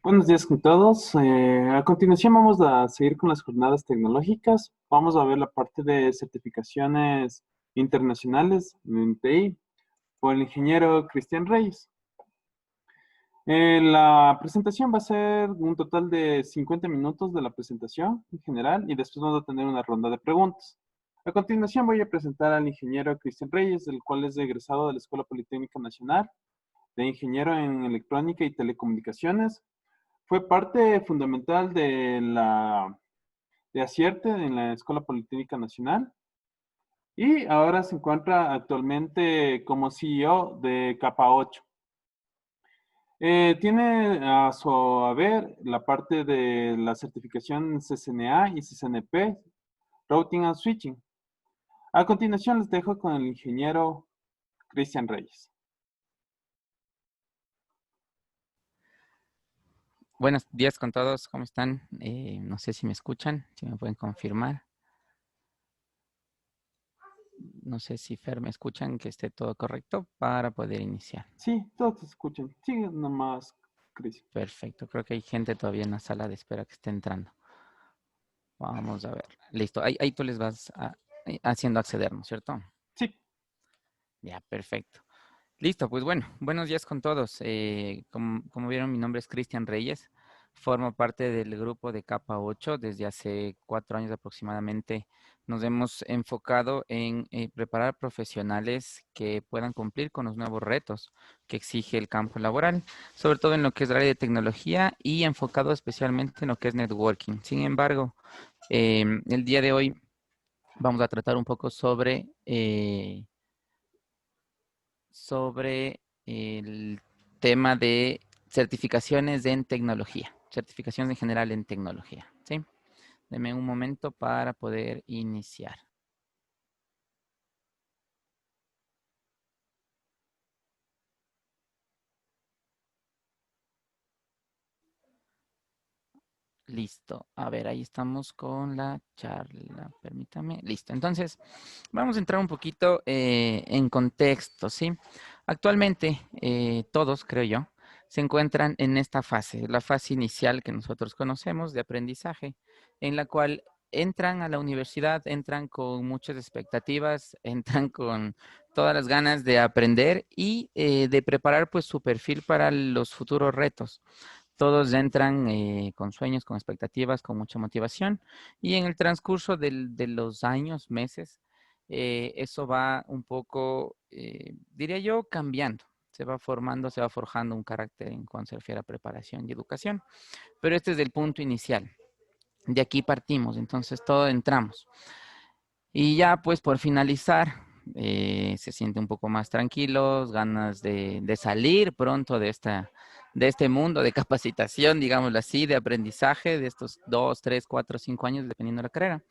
Buenos días con todos. A continuación vamos a seguir con las jornadas tecnológicas. Vamos a ver la parte de certificaciones internacionales en TI por el ingeniero Cristian Reyes. La presentación va a ser un total de 50 minutos de la presentación en general y después vamos a tener una ronda de preguntas. A continuación voy a presentar al ingeniero Cristian Reyes, el cual es egresado de la Escuela Politécnica Nacional de Ingeniero en Electrónica y Telecomunicaciones. Fue parte fundamental de Acierte en la Escuela Politécnica Nacional y ahora se encuentra actualmente como CEO de Capa 8. Tiene a su haber la parte de la certificación CCNA y CCNP, Routing and Switching. A continuación les dejo con el ingeniero Cristian Reyes. Buenos días con todos, ¿cómo están? No sé si me escuchan, si me pueden confirmar. No sé si Fer me escuchan, que esté todo correcto para poder iniciar. Sí, todos te escuchan. Sigue nomás, Cristian. Perfecto, creo que hay gente todavía en la sala de espera que esté entrando. Vamos a ver. Listo, ahí tú les vas haciendo acceder, ¿no es cierto? Sí. Ya, perfecto. Listo, pues bueno, buenos días con todos. Como vieron, mi nombre es Cristian Reyes. Formo parte del grupo de Capa 8. Desde hace 4 años aproximadamente nos hemos enfocado en preparar profesionales que puedan cumplir con los nuevos retos que exige el campo laboral, sobre todo en lo que es el área de tecnología y enfocado especialmente en lo que es networking. Sin embargo, el día de hoy vamos a tratar un poco sobre el tema de certificaciones en tecnología, certificaciones en general en tecnología, ¿sí? Deme un momento para poder iniciar. Listo. A ver, ahí estamos con la charla. Permítame. Listo. Entonces, vamos a entrar un poquito en contexto, ¿sí? Actualmente, todos, creo yo, se encuentran en esta fase, la fase inicial que nosotros conocemos de aprendizaje, en la cual entran a la universidad, entran con muchas expectativas, entran con todas las ganas de aprender y de preparar pues su perfil para los futuros retos. Todos entran con sueños, con expectativas, con mucha motivación y en el transcurso de los años, meses, eso va un poco, diría yo, cambiando. Se va formando, se va forjando un carácter en cuanto se refiere a preparación y educación. Pero este es el punto inicial. De aquí partimos, entonces todo entramos. Y ya pues por finalizar, se siente un poco más tranquilos, ganas de salir pronto de este mundo de capacitación, digámoslo así, de aprendizaje de estos 2, 3, 4, 5 años, dependiendo de la carrera.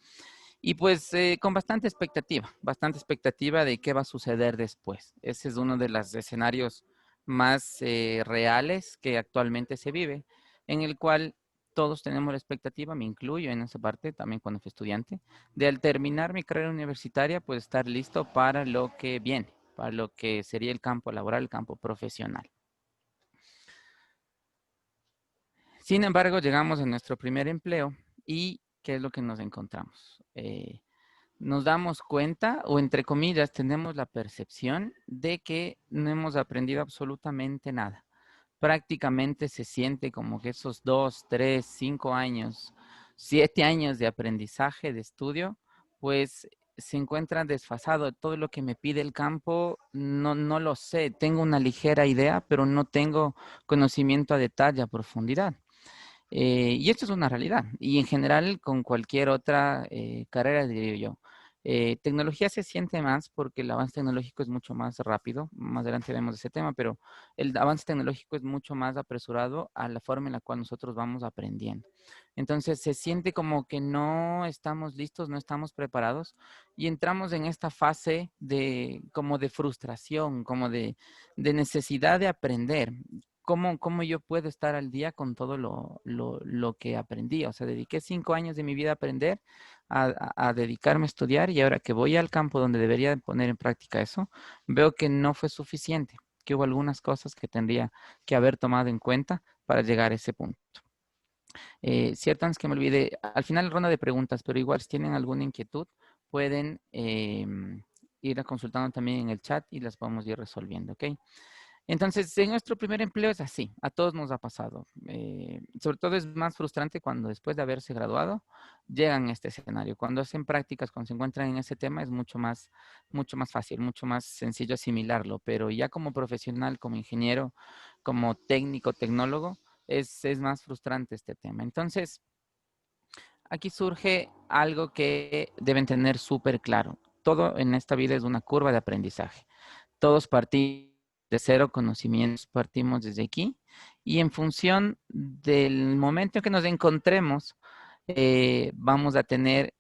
Y pues con bastante expectativa de qué va a suceder después. Ese es uno de los escenarios más reales que actualmente se vive, en el cual todos tenemos la expectativa, me incluyo en esa parte también cuando fui estudiante, de al terminar mi carrera universitaria, pues estar listo para lo que viene, para lo que sería el campo laboral, el campo profesional. Sin embargo, llegamos a nuestro primer empleo y ¿qué es lo que nos encontramos? Nos damos cuenta, o entre comillas, tenemos la percepción de que no hemos aprendido absolutamente nada. Prácticamente se siente como que esos 2, 3, 5 años, 7 años de aprendizaje, de estudio, pues se encuentran desfasados. Todo lo que me pide el campo, no lo sé. Tengo una ligera idea, pero no tengo conocimiento a detalle, a profundidad. Y esto es una realidad. Y en general, con cualquier otra carrera, diría yo. Tecnología se siente más porque el avance tecnológico es mucho más rápido. Más adelante vemos ese tema, pero el avance tecnológico es mucho más apresurado a la forma en la cual nosotros vamos aprendiendo. Entonces, se siente como que no estamos listos, no estamos preparados y entramos en esta fase como de frustración, como de necesidad de aprender. ¿Cómo yo puedo estar al día con todo lo que aprendí? O sea, dediqué 5 años de mi vida a aprender, a dedicarme a estudiar y ahora que voy al campo donde debería poner en práctica eso, veo que no fue suficiente, que hubo algunas cosas que tendría que haber tomado en cuenta para llegar a ese punto. Cierto, antes que me olvide, al final ronda de preguntas, pero igual si tienen alguna inquietud, pueden ir a consultando también en el chat y las podemos ir resolviendo, ¿ok? Entonces, en nuestro primer empleo es así, a todos nos ha pasado. Sobre todo es más frustrante cuando después de haberse graduado llegan a este escenario. Cuando hacen prácticas, cuando se encuentran en ese tema, es mucho más fácil, mucho más sencillo asimilarlo. Pero ya como profesional, como ingeniero, como técnico, tecnólogo, es más frustrante este tema. Entonces, aquí surge algo que deben tener súper claro. Todo en esta vida es una curva de aprendizaje. Todos partimos de cero conocimientos, partimos desde aquí y en función del momento en que nos encontremos, vamos a tener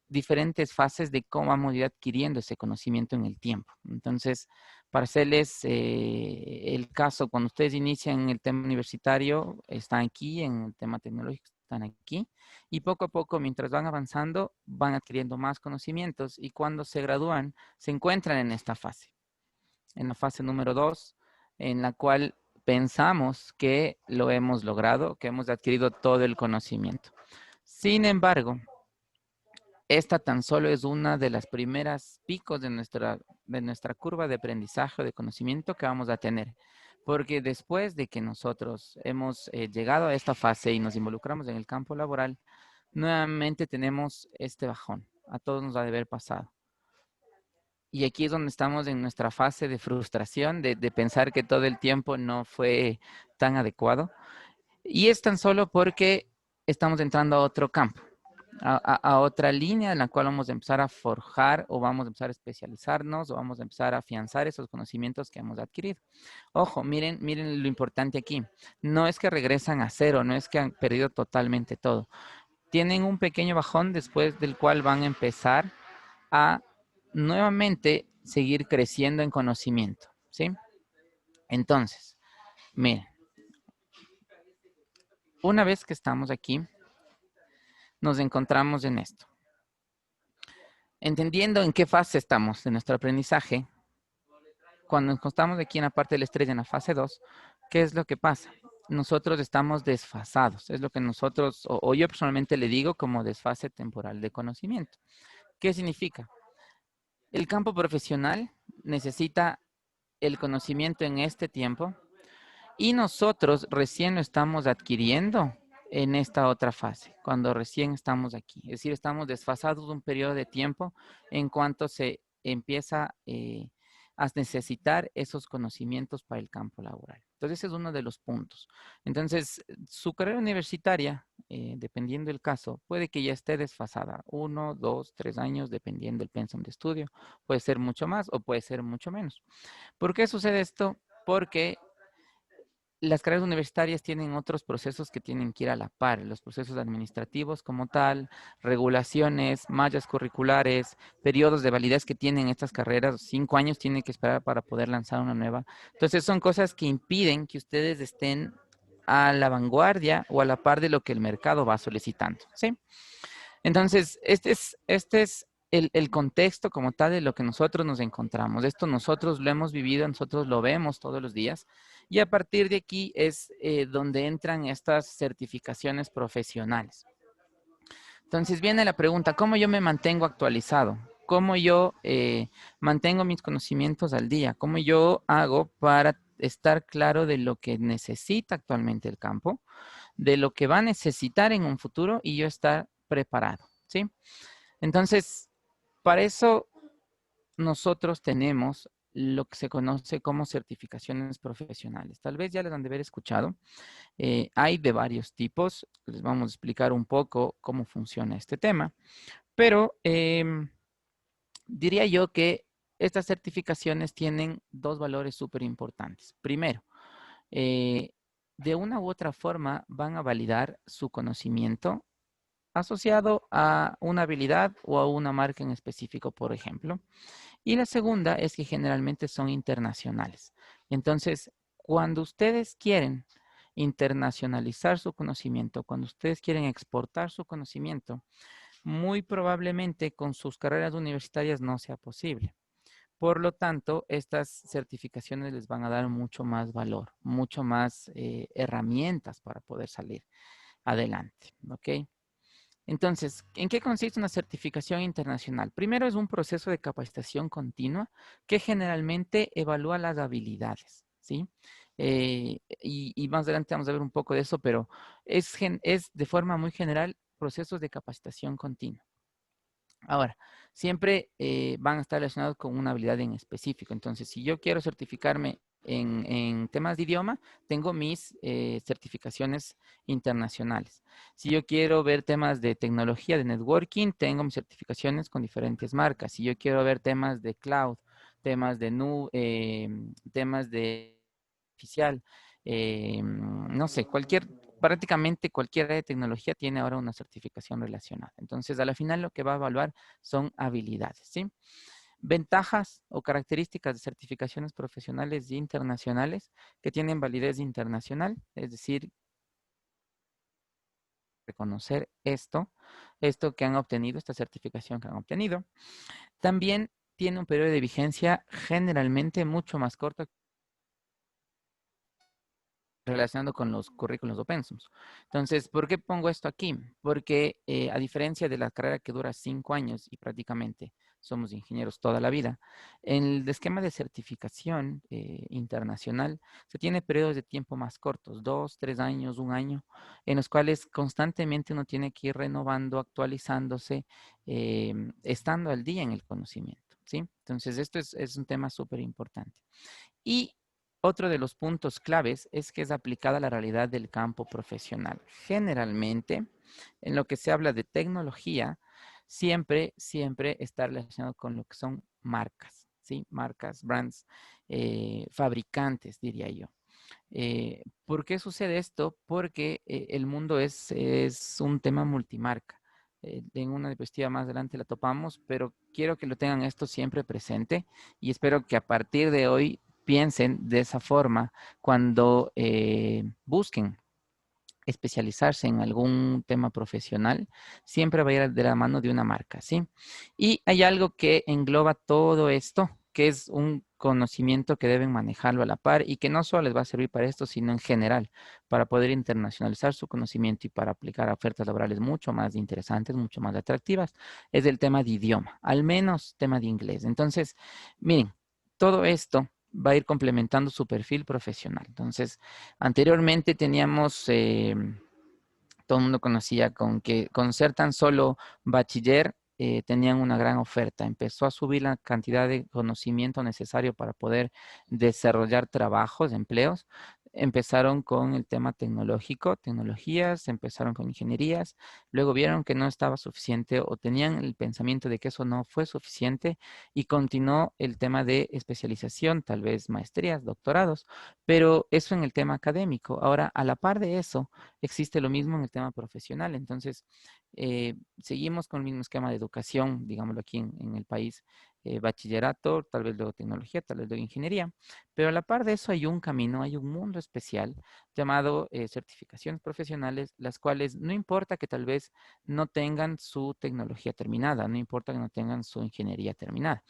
diferentes fases de cómo vamos a ir adquiriendo ese conocimiento en el tiempo. Entonces, para hacerles el caso, cuando ustedes inician el tema universitario, están aquí, en el tema tecnológico, están aquí, y poco a poco, mientras van avanzando, van adquiriendo más conocimientos y cuando se gradúan, se encuentran en la fase número 2, en la cual pensamos que lo hemos logrado, que hemos adquirido todo el conocimiento. Sin embargo, esta tan solo es una de las primeras picos de nuestra curva de aprendizaje o de conocimiento que vamos a tener. Porque después de que nosotros hemos llegado a esta fase y nos involucramos en el campo laboral, nuevamente tenemos este bajón. A todos nos ha de haber pasado. Y aquí es donde estamos en nuestra fase de frustración, de pensar que todo el tiempo no fue tan adecuado. Y es tan solo porque estamos entrando a otro campo, a otra línea en la cual vamos a empezar a forjar o vamos a empezar a especializarnos o vamos a empezar a afianzar esos conocimientos que hemos adquirido. Ojo, miren lo importante aquí. No es que regresan a cero, no es que han perdido totalmente todo. Tienen un pequeño bajón después del cual van a empezar a nuevamente seguir creciendo en conocimiento, ¿sí? Entonces, miren, una vez que estamos aquí, nos encontramos en esto. Entendiendo en qué fase estamos de nuestro aprendizaje, cuando nos encontramos aquí en la parte del estrés, en la fase 2, ¿qué es lo que pasa? Nosotros estamos desfasados, es lo que nosotros, o yo personalmente le digo como desfase temporal de conocimiento. ¿Qué significa? El campo profesional necesita el conocimiento en este tiempo y nosotros recién lo estamos adquiriendo en esta otra fase, cuando recién estamos aquí. Es decir, estamos desfasados un periodo de tiempo en cuanto se empieza a necesitar esos conocimientos para el campo laboral. Entonces, ese es uno de los puntos. Entonces, su carrera universitaria, dependiendo del caso, puede que ya esté desfasada, 1, 2, 3 años, dependiendo del pensum de estudio. Puede ser mucho más o puede ser mucho menos. ¿Por qué sucede esto? Porque las carreras universitarias tienen otros procesos que tienen que ir a la par, los procesos administrativos como tal, regulaciones, mallas curriculares, periodos de validez que tienen estas carreras, 5 años tienen que esperar para poder lanzar una nueva. Entonces son cosas que impiden que ustedes estén a la vanguardia o a la par de lo que el mercado va solicitando, ¿sí? Entonces, este es el contexto como tal de lo que nosotros nos encontramos. Esto nosotros lo hemos vivido, nosotros lo vemos todos los días. Y a partir de aquí es donde entran estas certificaciones profesionales. Entonces viene la pregunta, ¿cómo yo me mantengo actualizado? ¿Cómo yo mantengo mis conocimientos al día? ¿Cómo yo hago para estar claro de lo que necesita actualmente el campo, de lo que va a necesitar en un futuro y yo estar preparado? ¿Sí? Entonces, para eso nosotros tenemos lo que se conoce como certificaciones profesionales. Tal vez ya les han de haber escuchado. Hay de varios tipos. Les vamos a explicar un poco cómo funciona este tema. Pero diría yo que estas certificaciones tienen dos valores súper importantes. Primero, eh, de una u otra forma van a validar su conocimiento asociado a una habilidad o a una marca en específico, por ejemplo. Y la segunda es que generalmente son internacionales. Entonces, cuando ustedes quieren internacionalizar su conocimiento, cuando ustedes quieren exportar su conocimiento, muy probablemente con sus carreras universitarias no sea posible. Por lo tanto, estas certificaciones les van a dar mucho más valor, mucho más herramientas para poder salir adelante, ¿ok? Entonces, ¿en qué consiste una certificación internacional? Primero es un proceso de capacitación continua que generalmente evalúa las habilidades, ¿sí? Y más adelante vamos a ver un poco de eso, pero es de forma muy general procesos de capacitación continua. Ahora, siempre van a estar relacionados con una habilidad en específico. Entonces, si yo quiero certificarme en temas de idioma, tengo mis certificaciones internacionales. Si yo quiero ver temas de tecnología, de networking, tengo mis certificaciones con diferentes marcas. Si yo quiero ver temas de cloud, temas de temas de oficial, no sé, prácticamente cualquier área de tecnología tiene ahora una certificación relacionada. Entonces, a la final lo que va a evaluar son habilidades, ¿sí? Ventajas o características de certificaciones profesionales y internacionales que tienen validez internacional, es decir, reconocer esto que han obtenido, esta certificación que han obtenido. También tiene un periodo de vigencia generalmente mucho más corto relacionando con los currículos open source. Entonces, ¿por qué pongo esto aquí? Porque a diferencia de la carrera que dura 5 años y prácticamente somos ingenieros toda la vida, en el esquema de certificación internacional se tiene periodos de tiempo más cortos, 2, 3 años, 1 año, en los cuales constantemente uno tiene que ir renovando, actualizándose, estando al día en el conocimiento, ¿sí? Entonces, esto es un tema súper importante. Y otro de los puntos claves es que es aplicada a la realidad del campo profesional. Generalmente, en lo que se habla de tecnología, siempre está relacionado con lo que son marcas, ¿sí? Marcas, brands, fabricantes, diría yo. ¿Por qué sucede esto? Porque el mundo es un tema multimarca. En una diapositiva más adelante la topamos, pero quiero que lo tengan esto siempre presente y espero que a partir de hoy piensen de esa forma cuando busquen especializarse en algún tema profesional, siempre va a ir de la mano de una marca, ¿sí? Y hay algo que engloba todo esto, que es un conocimiento que deben manejarlo a la par y que no solo les va a servir para esto, sino en general, para poder internacionalizar su conocimiento y para aplicar a ofertas laborales mucho más interesantes, mucho más atractivas, es el tema de idioma, al menos tema de inglés. Entonces, miren, todo esto va a ir complementando su perfil profesional. Entonces, anteriormente teníamos, todo el mundo conocía con que con ser tan solo bachiller tenían una gran oferta. Empezó a subir la cantidad de conocimiento necesario para poder desarrollar trabajos, empleos. Empezaron con el tema tecnológico, tecnologías, empezaron con ingenierías, luego vieron que no estaba suficiente o tenían el pensamiento de que eso no fue suficiente y continuó el tema de especialización, tal vez maestrías, doctorados, pero eso en el tema académico. Ahora, a la par de eso, existe lo mismo en el tema profesional. Entonces, seguimos con el mismo esquema de educación, digámoslo aquí en el país, bachillerato, tal vez luego tecnología, tal vez luego ingeniería, pero a la par de eso hay un camino, hay un mundo especial llamado certificaciones profesionales, las cuales no importa que tal vez no tengan su tecnología terminada, no importa que no tengan su ingeniería terminada,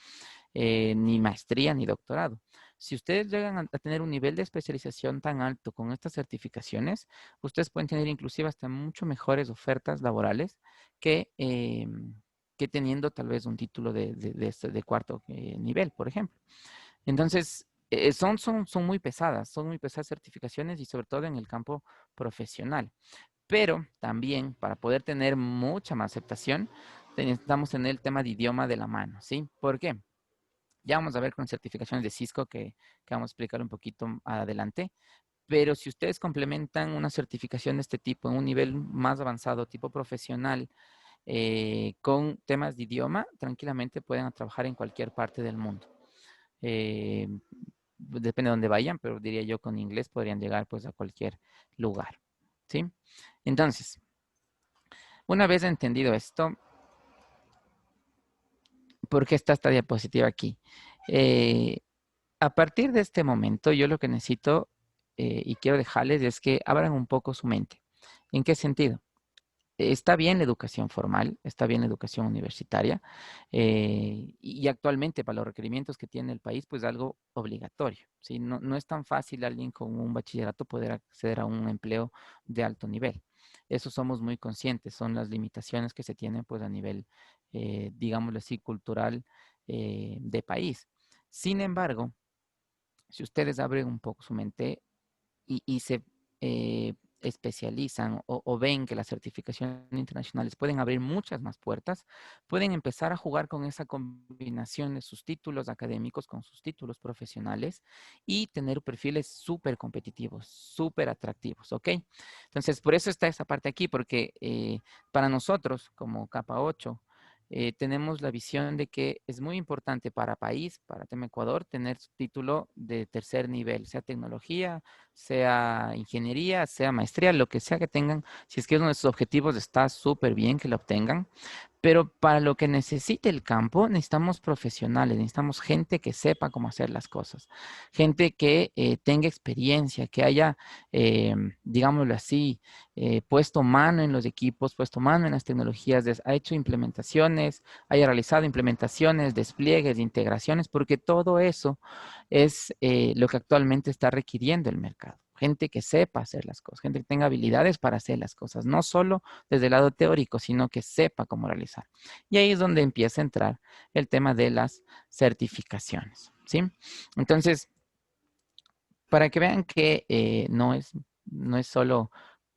ni maestría ni doctorado. Si ustedes llegan a tener un nivel de especialización tan alto con estas certificaciones, ustedes pueden tener inclusive hasta mucho mejores ofertas laborales que, que teniendo tal vez un título de cuarto nivel, por ejemplo. Entonces, son muy pesadas, son muy pesadas certificaciones y sobre todo en el campo profesional. Pero también para poder tener mucha más aceptación, necesitamos tener el tema de idioma de la mano, ¿sí? ¿Por qué? Ya vamos a ver con certificaciones de Cisco que vamos a explicar un poquito adelante. Pero si ustedes complementan una certificación de este tipo en un nivel más avanzado, tipo profesional, con temas de idioma, tranquilamente pueden trabajar en cualquier parte del mundo. Eh, Depende de dónde vayan, pero diría yo con inglés podrían llegar pues a cualquier lugar. ¿Sí? Entonces, una vez entendido esto, ¿por qué está esta diapositiva aquí? Eh, A partir de este momento, yo lo que necesito y quiero dejarles es que abran un poco su mente. ¿En qué sentido? está bien la educación formal, está bien la educación universitaria, y actualmente para los requerimientos que tiene el país, pues algo obligatorio, ¿sí? No, no es tan fácil alguien con un bachillerato poder acceder a un empleo de alto nivel. Eso somos muy conscientes, son las limitaciones que se tienen pues a nivel, digámoslo así, cultural, de país. Sin embargo, si ustedes abren un poco su mente, y se especializan o ven que las certificaciones internacionales pueden abrir muchas más puertas, pueden empezar a jugar con esa combinación de sus títulos académicos con sus títulos profesionales y tener perfiles súper competitivos, súper atractivos, ¿ok? Entonces, por eso está esa parte aquí, porque para nosotros como capa 8, tenemos la visión de que es muy importante para país, para tema Ecuador, tener su título de tercer nivel, sea tecnología, sea ingeniería, sea maestría, lo que sea que tengan. Si es que es uno de sus objetivos, está súper bien que lo obtengan. Pero para lo que necesite el campo, necesitamos profesionales, necesitamos gente que sepa cómo hacer las cosas, gente que tenga experiencia, que haya, digámoslo así, puesto mano en los equipos, puesto mano en las tecnologías, ha hecho implementaciones, haya realizado implementaciones, despliegues, integraciones, porque todo eso es lo que actualmente está requiriendo el mercado. Gente que sepa hacer las cosas, gente que tenga habilidades para hacer las cosas, no solo desde el lado teórico, sino que sepa cómo realizar. Y ahí es donde empieza a entrar el tema de las certificaciones, ¿sí? Entonces, para que vean que no es solo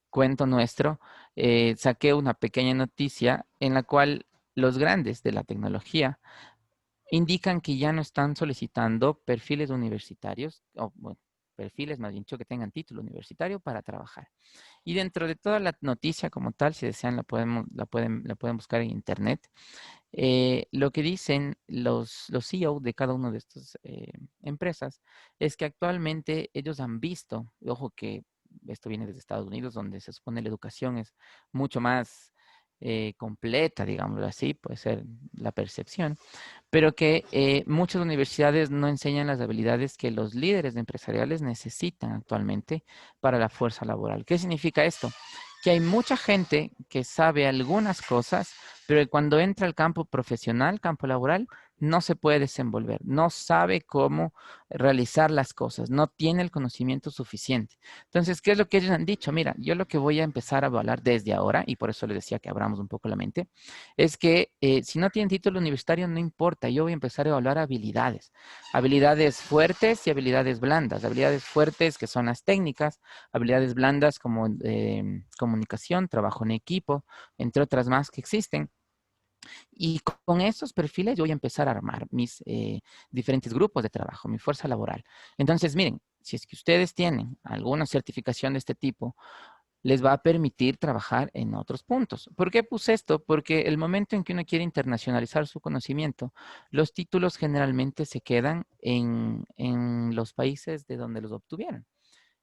cuento nuestro, saqué una pequeña noticia en la cual los grandes de la tecnología indican que ya no están solicitando perfiles universitarios, o bueno, perfiles más bien dicho que tengan título universitario para trabajar. Y dentro de toda la noticia como tal, si desean la pueden buscar en internet. Lo que dicen los CEO de cada una de estas empresas es que actualmente ellos han visto, ojo que esto viene desde Estados Unidos, donde se supone la educación es mucho más completa, digámoslo así, puede ser la percepción, pero que muchas universidades no enseñan las habilidades que los líderes empresariales necesitan actualmente para la fuerza laboral. ¿Qué significa esto? Que hay mucha gente que sabe algunas cosas, pero que cuando entra al campo profesional, campo laboral, no se puede desenvolver, no sabe cómo realizar las cosas, no tiene el conocimiento suficiente. Entonces, ¿qué es lo que ellos han dicho? Mira, yo lo que voy a empezar a evaluar desde ahora, y por eso les decía que abramos un poco la mente, es que si no tienen título universitario, no importa, yo voy a empezar a evaluar habilidades, habilidades fuertes y habilidades blandas, habilidades fuertes que son las técnicas, habilidades blandas como comunicación, trabajo en equipo, entre otras más que existen. Y con estos perfiles yo voy a empezar a armar mis diferentes grupos de trabajo, mi fuerza laboral. Entonces, miren, si es que ustedes tienen alguna certificación de este tipo, les va a permitir trabajar en otros puntos. ¿Por qué puse esto? Porque el momento en que uno quiere internacionalizar su conocimiento, los títulos generalmente se quedan en los países de donde los obtuvieron.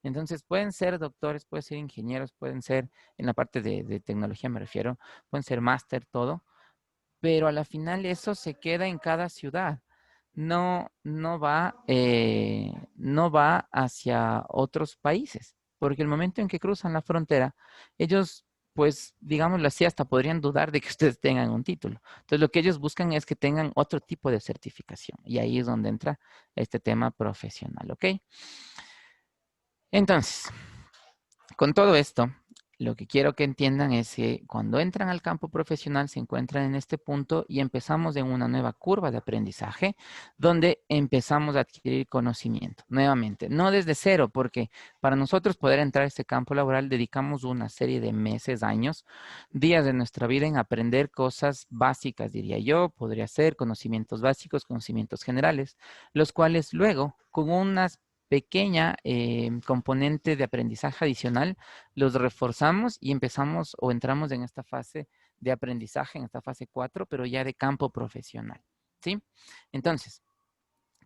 Entonces, pueden ser doctores, pueden ser ingenieros, pueden ser, en la parte de tecnología me refiero, pueden ser máster, todo, pero a la final eso se queda en cada ciudad. No va hacia otros países, porque el momento en que cruzan la frontera, ellos, pues, digámoslo así, hasta podrían dudar de que ustedes tengan un título. Entonces, lo que ellos buscan es que tengan otro tipo de certificación, y ahí es donde entra este tema profesional, ¿ok? Entonces, con todo esto, lo que quiero que entiendan es que cuando entran al campo profesional se encuentran en este punto y empezamos en una nueva curva de aprendizaje donde empezamos a adquirir conocimiento. Nuevamente, no desde cero, porque para nosotros poder entrar a este campo laboral dedicamos una serie de meses, años, días de nuestra vida en aprender cosas básicas, diría yo, podría ser conocimientos básicos, conocimientos generales, los cuales luego, con unas pequeña componente de aprendizaje adicional, los reforzamos y empezamos o entramos en esta fase de aprendizaje, en esta fase 4, pero ya de campo profesional, ¿sí? Entonces,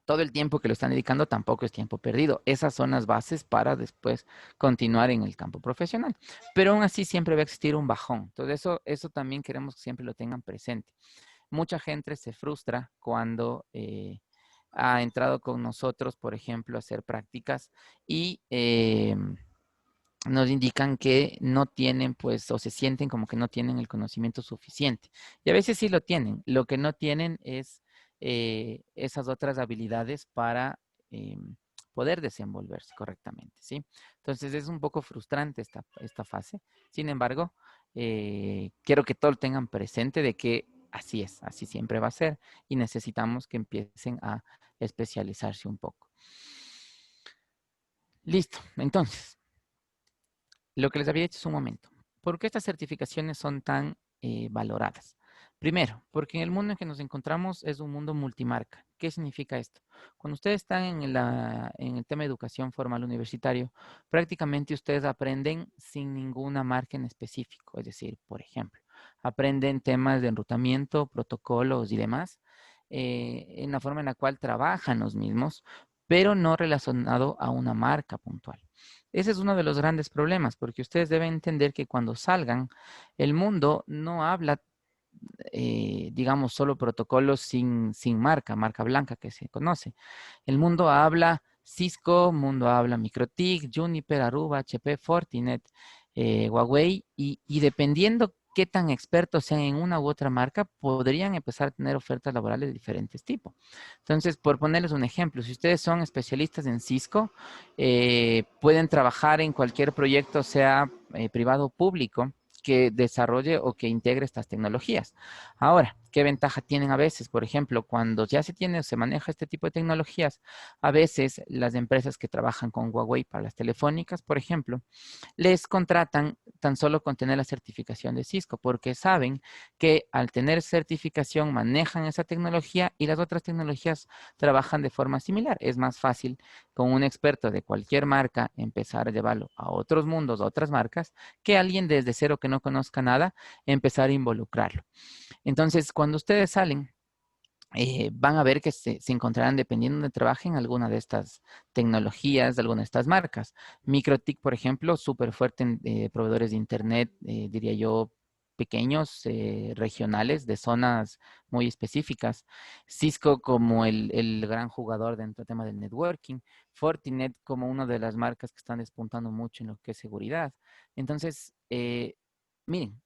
todo el tiempo que lo están dedicando tampoco es tiempo perdido. Esas son las bases para después continuar en el campo profesional. Pero aún así siempre va a existir un bajón. Entonces, eso también queremos que siempre lo tengan presente. Mucha gente se frustra cuando ha entrado con nosotros, por ejemplo, a hacer prácticas y nos indican que no tienen, pues, o se sienten como que no tienen el conocimiento suficiente. Y a veces sí lo tienen. Lo que no tienen es esas otras habilidades para poder desenvolverse correctamente, ¿sí? Entonces es un poco frustrante esta fase. Sin embargo, quiero que todos tengan presente de que así es, así siempre va a ser y necesitamos que empiecen a especializarse un poco. Listo, entonces. Lo que les había dicho hace un momento. ¿Por qué estas certificaciones son tan valoradas? Primero, porque en el mundo en que nos encontramos es un mundo multimarca. ¿Qué significa esto? Cuando ustedes están en el tema de educación formal universitario, prácticamente ustedes aprenden sin ninguna marca en específico. Es decir, por ejemplo, aprenden temas de enrutamiento, protocolos y demás, en la forma en la cual trabajan los mismos, pero no relacionado a una marca puntual. Ese es uno de los grandes problemas, porque ustedes deben entender que cuando salgan, el mundo no habla, digamos, solo protocolos sin marca blanca que se conoce. El mundo habla Cisco, mundo habla MikroTik, Juniper, Aruba, HP, Fortinet, Huawei, y dependiendo qué tan expertos sean en una u otra marca, podrían empezar a tener ofertas laborales de diferentes tipos. Entonces, por ponerles un ejemplo, si ustedes son especialistas en Cisco, pueden trabajar en cualquier proyecto, sea privado o público, que desarrolle o que integre estas tecnologías. Ahora, ¿qué ventaja tienen a veces? Por ejemplo, cuando ya se tiene o se maneja este tipo de tecnologías, a veces las empresas que trabajan con Huawei para las telefónicas, por ejemplo, les contratan tan solo con tener la certificación de Cisco, porque saben que al tener certificación manejan esa tecnología y las otras tecnologías trabajan de forma similar. Es más fácil con un experto de cualquier marca empezar a llevarlo a otros mundos, a otras marcas, que alguien desde cero que no conozca nada, empezar a involucrarlo. Entonces, cuando ustedes salen, van a ver que se encontrarán, dependiendo de trabajen, alguna de estas tecnologías, de alguna de estas marcas. MikroTik, por ejemplo, súper fuerte en proveedores de Internet, diría yo, pequeños, regionales, de zonas muy específicas. Cisco como el gran jugador dentro del tema del networking. Fortinet como una de las marcas que están despuntando mucho en lo que es seguridad. Entonces, miren,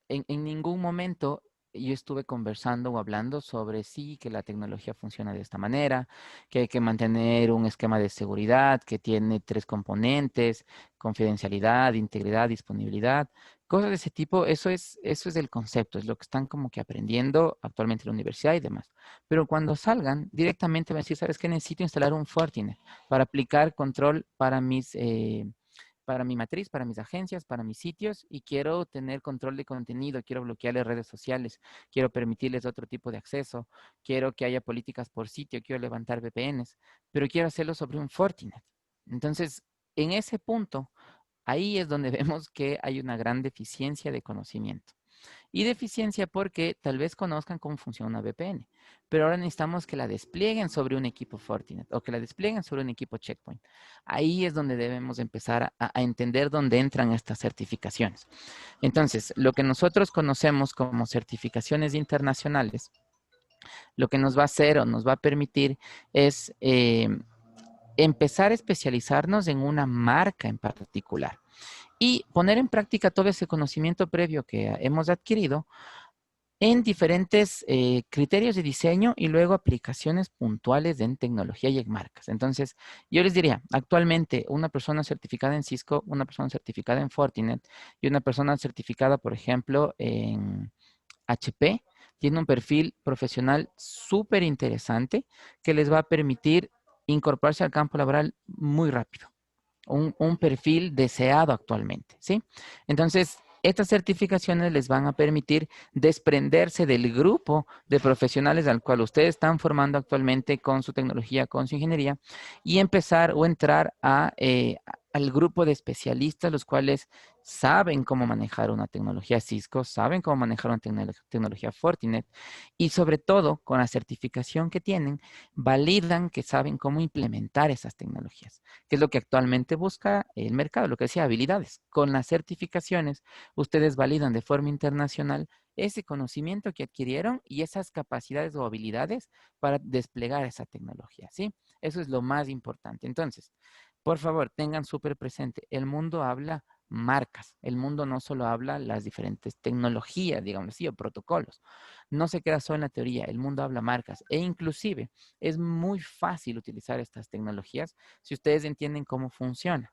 en ningún momento yo estuve conversando o hablando sobre sí, que la tecnología funciona de esta manera, que hay que mantener un esquema de seguridad que tiene tres componentes: confidencialidad, integridad, disponibilidad, cosas de ese tipo. Eso es el concepto, es lo que están como que aprendiendo actualmente en la universidad y demás. Pero cuando salgan, directamente van a decir, ¿sabes qué? Necesito instalar un Fortinet para aplicar control para mi matriz, para mis agencias, para mis sitios, y quiero tener control de contenido, quiero bloquearles redes sociales, quiero permitirles otro tipo de acceso, quiero que haya políticas por sitio, quiero levantar VPNs, pero quiero hacerlo sobre un Fortinet. Entonces, en ese punto, ahí es donde vemos que hay una gran deficiencia de conocimiento. Y deficiencia porque tal vez conozcan cómo funciona una VPN, pero ahora necesitamos que la desplieguen sobre un equipo Fortinet o que la desplieguen sobre un equipo Checkpoint. Ahí es donde debemos empezar a entender dónde entran estas certificaciones. Entonces, lo que nosotros conocemos como certificaciones internacionales, lo que nos va a hacer o nos va a permitir es empezar a especializarnos en una marca en particular y poner en práctica todo ese conocimiento previo que hemos adquirido en diferentes criterios de diseño y luego aplicaciones puntuales en tecnología y en marcas. Entonces, yo les diría, actualmente una persona certificada en Cisco, una persona certificada en Fortinet y una persona certificada, por ejemplo, en HP, tiene un perfil profesional súper interesante que les va a permitir incorporarse al campo laboral muy rápido, un perfil deseado actualmente, ¿sí? Entonces, estas certificaciones les van a permitir desprenderse del grupo de profesionales al cual ustedes están formando actualmente con su tecnología, con su ingeniería, y empezar o entrar al grupo de especialistas, los cuales saben cómo manejar una tecnología Cisco, saben cómo manejar una tecnología Fortinet, y sobre todo, con la certificación que tienen, validan que saben cómo implementar esas tecnologías, que es lo que actualmente busca el mercado, lo que decía, habilidades. Con las certificaciones, ustedes validan de forma internacional ese conocimiento que adquirieron y esas capacidades o habilidades para desplegar esa tecnología, ¿sí? Eso es lo más importante. Entonces, Por favor, tengan súper presente, el mundo habla marcas, el mundo no solo habla las diferentes tecnologías, digamos así, o protocolos. No se queda solo en la teoría, el mundo habla marcas e inclusive es muy fácil utilizar estas tecnologías si ustedes entienden cómo funciona.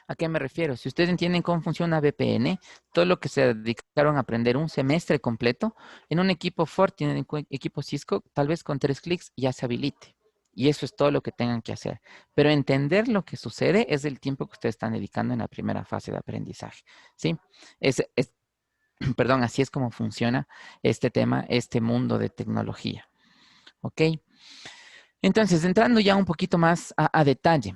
¿A qué me refiero? Si ustedes entienden cómo funciona VPN, todo lo que se dedicaron a aprender un semestre completo, en un equipo Fortinet, en un equipo Cisco, tal vez con 3 clics ya se habilite. Y eso es todo lo que tengan que hacer. Pero entender lo que sucede es el tiempo que ustedes están dedicando en la primera fase de aprendizaje. ¿Sí? Perdón, así es como funciona este tema, este mundo de tecnología. ¿Ok? Entonces, entrando ya un poquito más a detalle.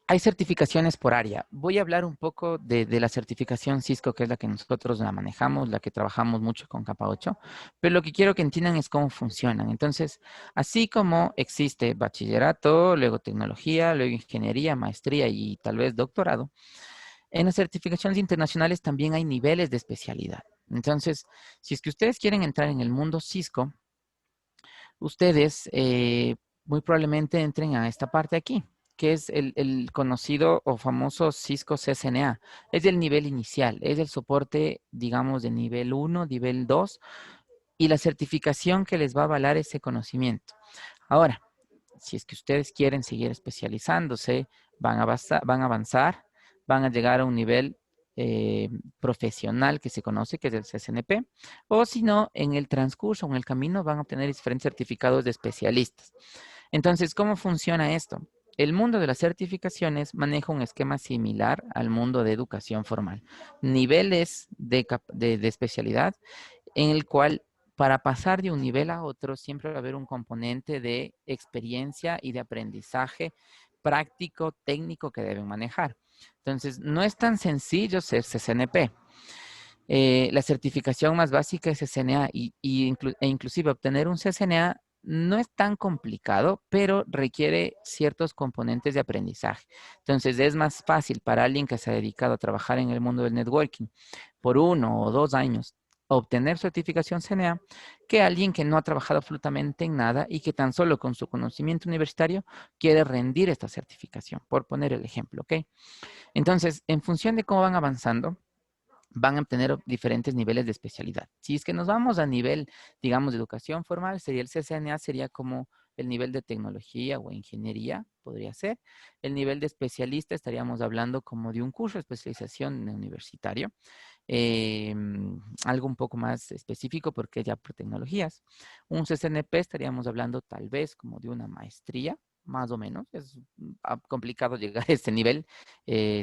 Hay certificaciones por área. Voy a hablar un poco de la certificación Cisco, que es la que nosotros la manejamos, la que trabajamos mucho con capa 8, pero lo que quiero que entiendan es cómo funcionan. Entonces, así como existe bachillerato, luego tecnología, luego ingeniería, maestría y tal vez doctorado, en las certificaciones internacionales también hay niveles de especialidad. Entonces, si es que ustedes quieren entrar en el mundo Cisco, ustedes muy probablemente entren a esta parte aquí, que es el conocido o famoso Cisco CCNA. Es el nivel inicial, es el soporte, digamos, de nivel 1, nivel 2 y la certificación que les va a avalar ese conocimiento. Ahora, si es que ustedes quieren seguir especializándose, van a avanzar, van a llegar a un nivel profesional que se conoce, que es el CCNP, o si no, en el transcurso, en el camino, van a obtener diferentes certificados de especialistas. Entonces, ¿cómo funciona esto? El mundo de las certificaciones maneja un esquema similar al mundo de educación formal. Niveles de especialidad en el cual para pasar de un nivel a otro siempre va a haber un componente de experiencia y de aprendizaje práctico, técnico que deben manejar. Entonces, no es tan sencillo ser CCNP. La certificación más básica es CCNA e inclusive obtener un CCNA no es tan complicado, pero requiere ciertos componentes de aprendizaje. Entonces, es más fácil para alguien que se ha dedicado a trabajar en el mundo del networking por 1 o 2 años obtener certificación CNA que alguien que no ha trabajado absolutamente en nada y que tan solo con su conocimiento universitario quiere rendir esta certificación, por poner el ejemplo, ¿ok? Entonces, en función de cómo van avanzando, van a tener diferentes niveles de especialidad. Si es que nos vamos a nivel, digamos, de educación formal, sería el CCNA, sería como el nivel de tecnología o ingeniería, podría ser. El nivel de especialista estaríamos hablando como de un curso de especialización universitario. eh, Algo un poco más específico porque ya por tecnologías. Un CCNP estaríamos hablando tal vez como de una maestría, más o menos. Es complicado llegar a este nivel.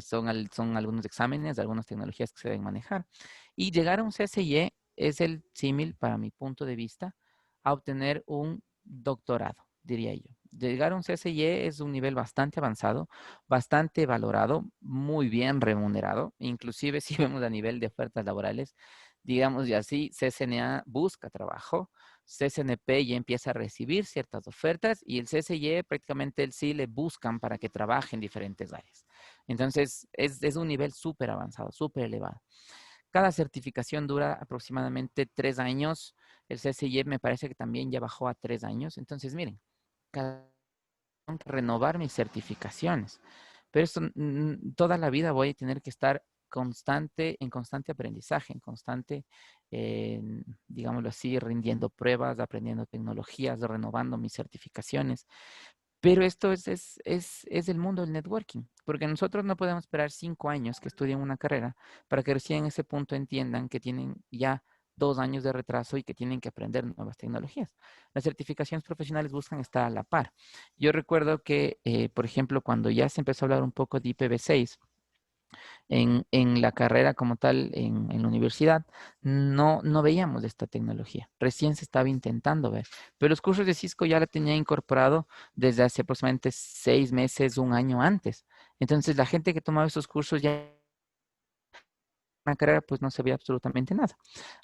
Son algunos exámenes, algunas tecnologías que se deben manejar. Y llegar a un CCIE es el símil, para mi punto de vista, a obtener un doctorado, diría yo. Llegar a un CCIE es un nivel bastante avanzado, bastante valorado, muy bien remunerado, inclusive si vemos a nivel de ofertas laborales, digamos y así, CCNA busca trabajo, CCNP ya empieza a recibir ciertas ofertas y el CCIE prácticamente el sí le buscan para que trabaje en diferentes áreas. Entonces, es un nivel súper avanzado, súper elevado. Cada certificación dura aproximadamente 3 años. El CCIE me parece que también ya bajó a 3 años. Entonces, miren, cada tengo que renovar mis certificaciones. Pero esto, toda la vida voy a tener que estar en constante aprendizaje, en constante, digámoslo así, rindiendo pruebas, aprendiendo tecnologías, renovando mis certificaciones. Pero esto es el mundo del networking, porque nosotros no podemos esperar 5 años que estudien una carrera para que recién en ese punto entiendan que tienen ya 2 años de retraso y que tienen que aprender nuevas tecnologías. Las certificaciones profesionales buscan estar a la par. Yo recuerdo que, por ejemplo, cuando ya se empezó a hablar un poco de IPv6, en la carrera como tal, en la universidad, no veíamos esta tecnología. Recién se estaba intentando ver, pero los cursos de Cisco ya la tenía incorporado desde hace aproximadamente 6 meses, un año antes. Entonces, la gente que tomaba esos cursos ya una carrera, pues no se veía absolutamente nada.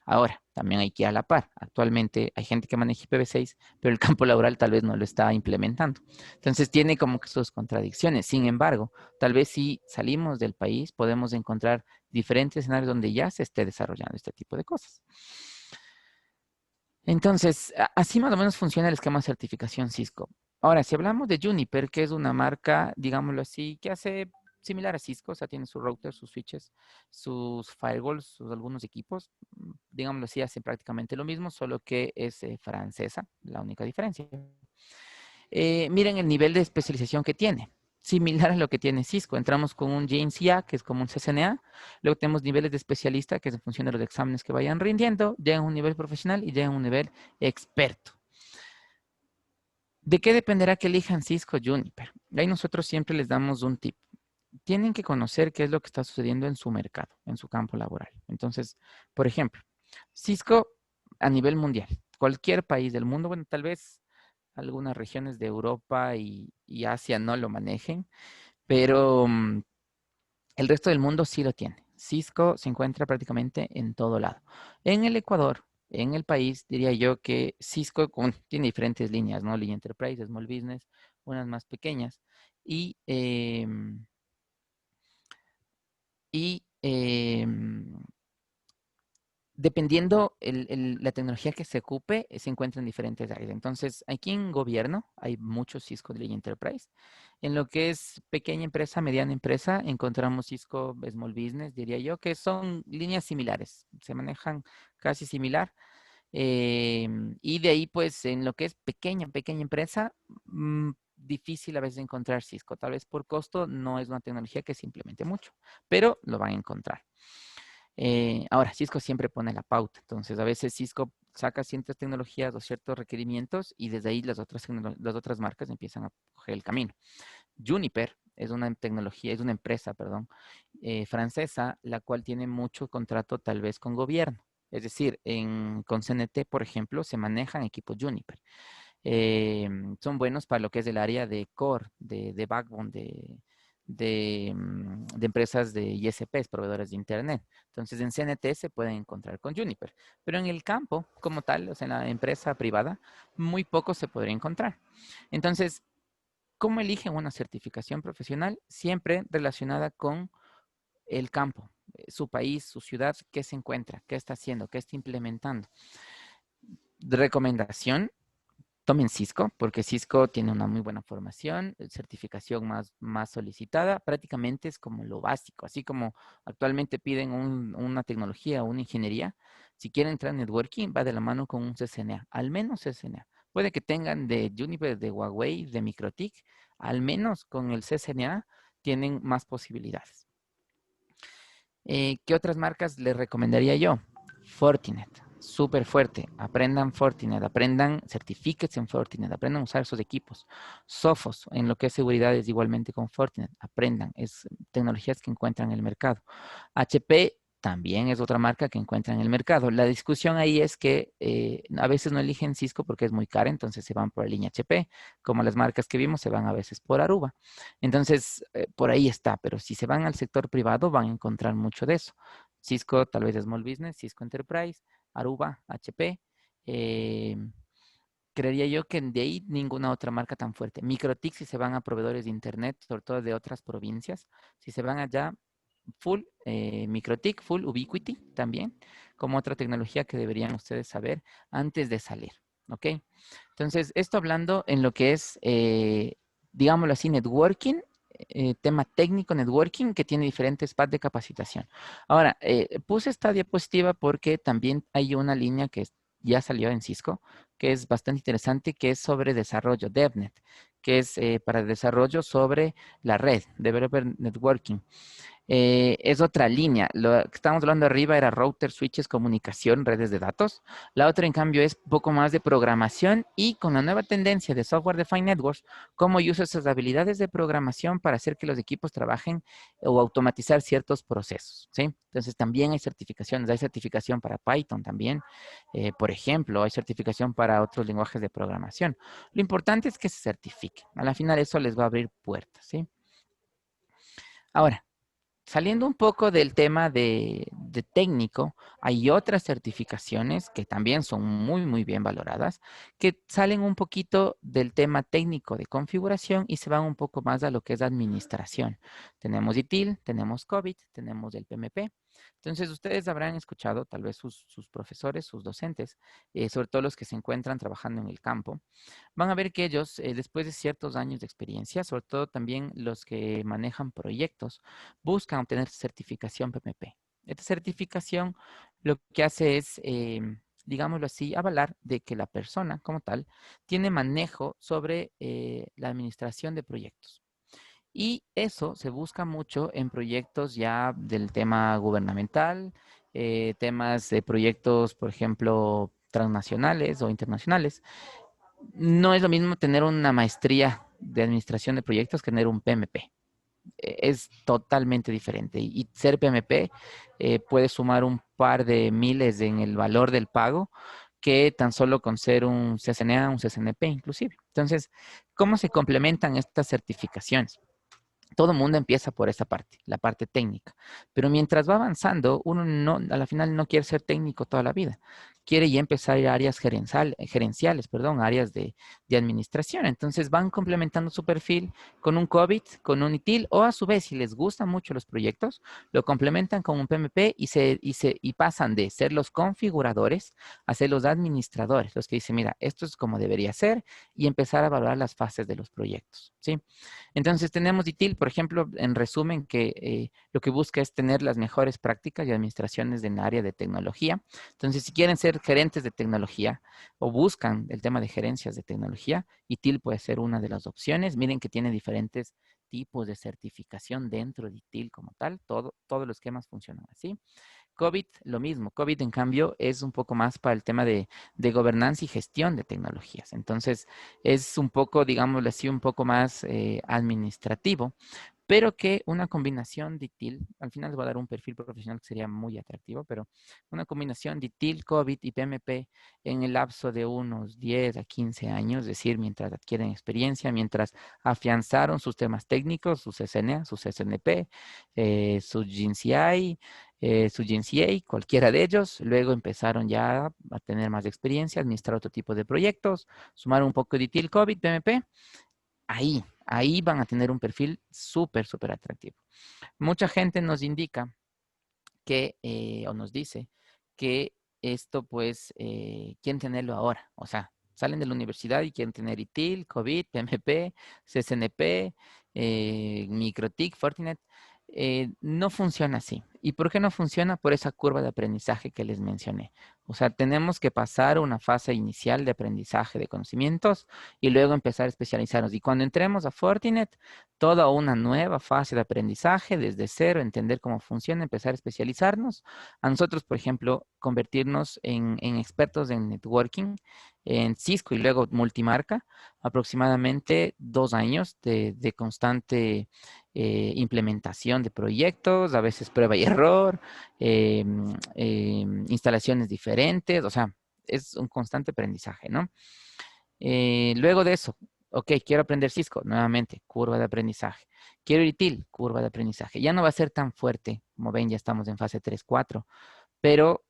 Ahora, también hay que ir a la par. Actualmente hay gente que maneja IPv6, pero el campo laboral tal vez no lo está implementando. Entonces tiene como que sus contradicciones. Sin embargo, tal vez si salimos del país podemos encontrar diferentes escenarios donde ya se esté desarrollando este tipo de cosas. Entonces, así más o menos funciona el esquema de certificación Cisco. Ahora, si hablamos de Juniper, que es una marca, digámoslo así, que hace similar a Cisco, o sea, tiene sus routers, sus switches, sus firewalls, sus algunos equipos, digámoslo así, hace prácticamente lo mismo, solo que es francesa, la única diferencia. Miren el nivel de especialización que tiene. Similar a lo que tiene Cisco. Entramos con un JNCA, que es como un CCNA. Luego tenemos niveles de especialista, que es en función de los exámenes que vayan rindiendo. Llegan a un nivel profesional y llegan a un nivel experto. ¿De qué dependerá que elijan Cisco o Juniper? Ahí nosotros siempre les damos un tip. Tienen que conocer qué es lo que está sucediendo en su mercado, en su campo laboral. Entonces, por ejemplo, Cisco a nivel mundial, cualquier país del mundo, bueno, tal vez algunas regiones de Europa y Asia no lo manejen, pero el resto del mundo sí lo tiene. Cisco se encuentra prácticamente en todo lado. En el Ecuador, en el país, diría yo que Cisco tiene diferentes líneas, ¿no? Línea Enterprise, Small Business, unas más pequeñas. Y, y dependiendo la tecnología que se ocupe, se encuentra en diferentes áreas. Entonces, aquí en gobierno hay muchos Cisco de línea Enterprise. En lo que es pequeña empresa, mediana empresa, encontramos Cisco Small Business, diría yo, que son líneas similares, se manejan casi similar. Y de ahí, pues, en lo que es pequeña empresa, difícil a veces encontrar Cisco. Tal vez por costo no es una tecnología que se implemente mucho, pero lo van a encontrar. Ahora, Cisco siempre pone la pauta, entonces a veces Cisco saca ciertas tecnologías o ciertos requerimientos y desde ahí las otras marcas empiezan a coger el camino. Juniper es una tecnología, es una empresa, perdón, francesa, la cual tiene mucho contrato tal vez con gobierno. Es decir, con CNT, por ejemplo, se manejan equipos Juniper. Son buenos para lo que es el área de core, de backbone, de empresas de ISPs, proveedores de Internet. Entonces, en CNT se pueden encontrar con Juniper. Pero en el campo, como tal, o sea, en la empresa privada, muy poco se podría encontrar. Entonces, ¿cómo eligen una certificación profesional? Siempre relacionada con el campo, su país, su ciudad, qué se encuentra, qué está haciendo, qué está implementando. Recomendación, tomen Cisco, porque Cisco tiene una muy buena formación, certificación más solicitada, prácticamente es como lo básico, así como actualmente piden una tecnología o una ingeniería, si quieren entrar en networking, va de la mano con un CCNA, al menos CCNA. Puede que tengan de Juniper, de Huawei, de MikroTik, al menos con el CCNA tienen más posibilidades. ¿Qué otras marcas les recomendaría yo? Fortinet, súper fuerte. Aprendan Fortinet, aprendan, certifíquense en Fortinet, aprendan a usar esos equipos. Sophos, en lo que es seguridad, es igualmente con Fortinet. Aprendan, es tecnologías que encuentran en el mercado. HP también es otra marca que encuentran en el mercado. La discusión ahí es que a veces no eligen Cisco porque es muy cara, entonces se van por la línea HP, como las marcas que vimos se van a veces por Aruba. Entonces, por ahí está, pero si se van al sector privado van a encontrar mucho de eso. Cisco, tal vez Small Business, Cisco Enterprise, Aruba, HP. Creería yo que de ahí ninguna otra marca tan fuerte. MikroTik si se van a proveedores de Internet, sobre todo de otras provincias. Si se van allá, full MikroTik, full Ubiquiti también, como otra tecnología que deberían ustedes saber antes de salir. ¿Ok? Entonces, esto hablando en lo que es, digámoslo así, networking, tema técnico, networking, que tiene diferentes paths de capacitación. Ahora, puse esta diapositiva porque también hay una línea que ya salió en Cisco, que es bastante interesante, que es sobre desarrollo, DevNet, que es para desarrollo sobre la red, Developer Networking. Es otra línea. Lo que estábamos hablando arriba era router, switches, comunicación, redes de datos. La otra, en cambio, es un poco más de programación y con la nueva tendencia de Software Defined Networks, cómo uso esas habilidades de programación para hacer que los equipos trabajen o automatizar ciertos procesos, ¿sí? Entonces, también hay certificaciones. Hay certificación para Python también, por ejemplo. Hay certificación para otros lenguajes de programación. Lo importante es que se certifique. A la final, eso les va a abrir puertas, ¿sí? Ahora, saliendo un poco del tema de técnico, hay otras certificaciones que también son muy bien valoradas, que salen un poquito del tema técnico de configuración y se van un poco más a lo que es administración. Tenemos ITIL, tenemos COVID, tenemos el PMP. Entonces, ustedes habrán escuchado, tal vez sus profesores, sus docentes, sobre todo los que se encuentran trabajando en el campo, van a ver que ellos, después de ciertos años de experiencia, sobre todo también los que manejan proyectos, buscan obtener certificación PMP. Esta certificación lo que hace es, digámoslo así, avalar de que la persona como tal tiene manejo sobre la administración de proyectos. Y eso se busca mucho en proyectos ya del tema gubernamental, temas de proyectos, por ejemplo, transnacionales o internacionales. No es lo mismo tener una maestría de administración de proyectos que tener un PMP. Es totalmente diferente. Y ser PMP puede sumar un par de miles en el valor del pago que tan solo con ser un CCNA, un CCNP inclusive. Entonces, ¿cómo se complementan estas certificaciones? Todo el mundo empieza por esa parte, la parte técnica. Pero mientras va avanzando, uno no, a la final no quiere ser técnico toda la vida. Quiere ya empezar a ir a áreas gerenciales, perdón, áreas de administración. Entonces van complementando su perfil con un COVID, con un ITIL, o a su vez, si les gustan mucho los proyectos, lo complementan con un PMP y pasan de ser los configuradores a ser los administradores, los que dicen, mira, esto es como debería ser, y empezar a valorar las fases de los proyectos, ¿sí? Entonces tenemos ITIL, por ejemplo, en resumen, que lo que busca es tener las mejores prácticas y administraciones en el área de tecnología. Entonces, si quieren ser gerentes de tecnología o buscan el tema de gerencias de tecnología, ITIL puede ser una de las opciones. Miren que tiene diferentes tipos de certificación dentro de ITIL como tal. Todos los esquemas funcionan así. COVID, lo mismo. COVID, en cambio, es un poco más para el tema de gobernanza y gestión de tecnologías. Entonces, es un poco, digámoslo así, un poco más administrativo, pero que una combinación de ITIL, al final les voy a dar un perfil profesional que sería muy atractivo, pero una combinación de ITIL, COVID y PMP en el lapso de unos 10 a 15 años, es decir, mientras adquieren experiencia, mientras afianzaron sus temas técnicos, sus SNA, sus SNP, su GNCI, su GNCA, cualquiera de ellos, luego empezaron ya a tener más experiencia, administrar otro tipo de proyectos, sumar un poco de ITIL, COVID, PMP, ahí van a tener un perfil súper, súper atractivo. Mucha gente nos indica que, o nos dice que esto pues quieren tenerlo ahora. O sea, salen de la universidad y quieren tener ITIL, COVID, PMP, CSNP, MikroTik, Fortinet. No funciona así. ¿Y por qué no funciona? Por esa curva de aprendizaje que les mencioné. O sea, tenemos que pasar una fase inicial de aprendizaje de conocimientos y luego empezar a especializarnos. Y cuando entremos a Fortinet, toda una nueva fase de aprendizaje desde cero, entender cómo funciona, empezar a especializarnos. A nosotros, por ejemplo, convertirnos en expertos en networking, en Cisco y luego multimarca, aproximadamente 2 años de constante implementación de proyectos, a veces prueba y error, instalaciones diferentes, o sea, es un constante aprendizaje, ¿no? Luego de eso, ok, quiero aprender Cisco, nuevamente, curva de aprendizaje. Quiero ITIL, curva de aprendizaje. Ya no va a ser tan fuerte, como ven, ya estamos en fase 3, 4, pero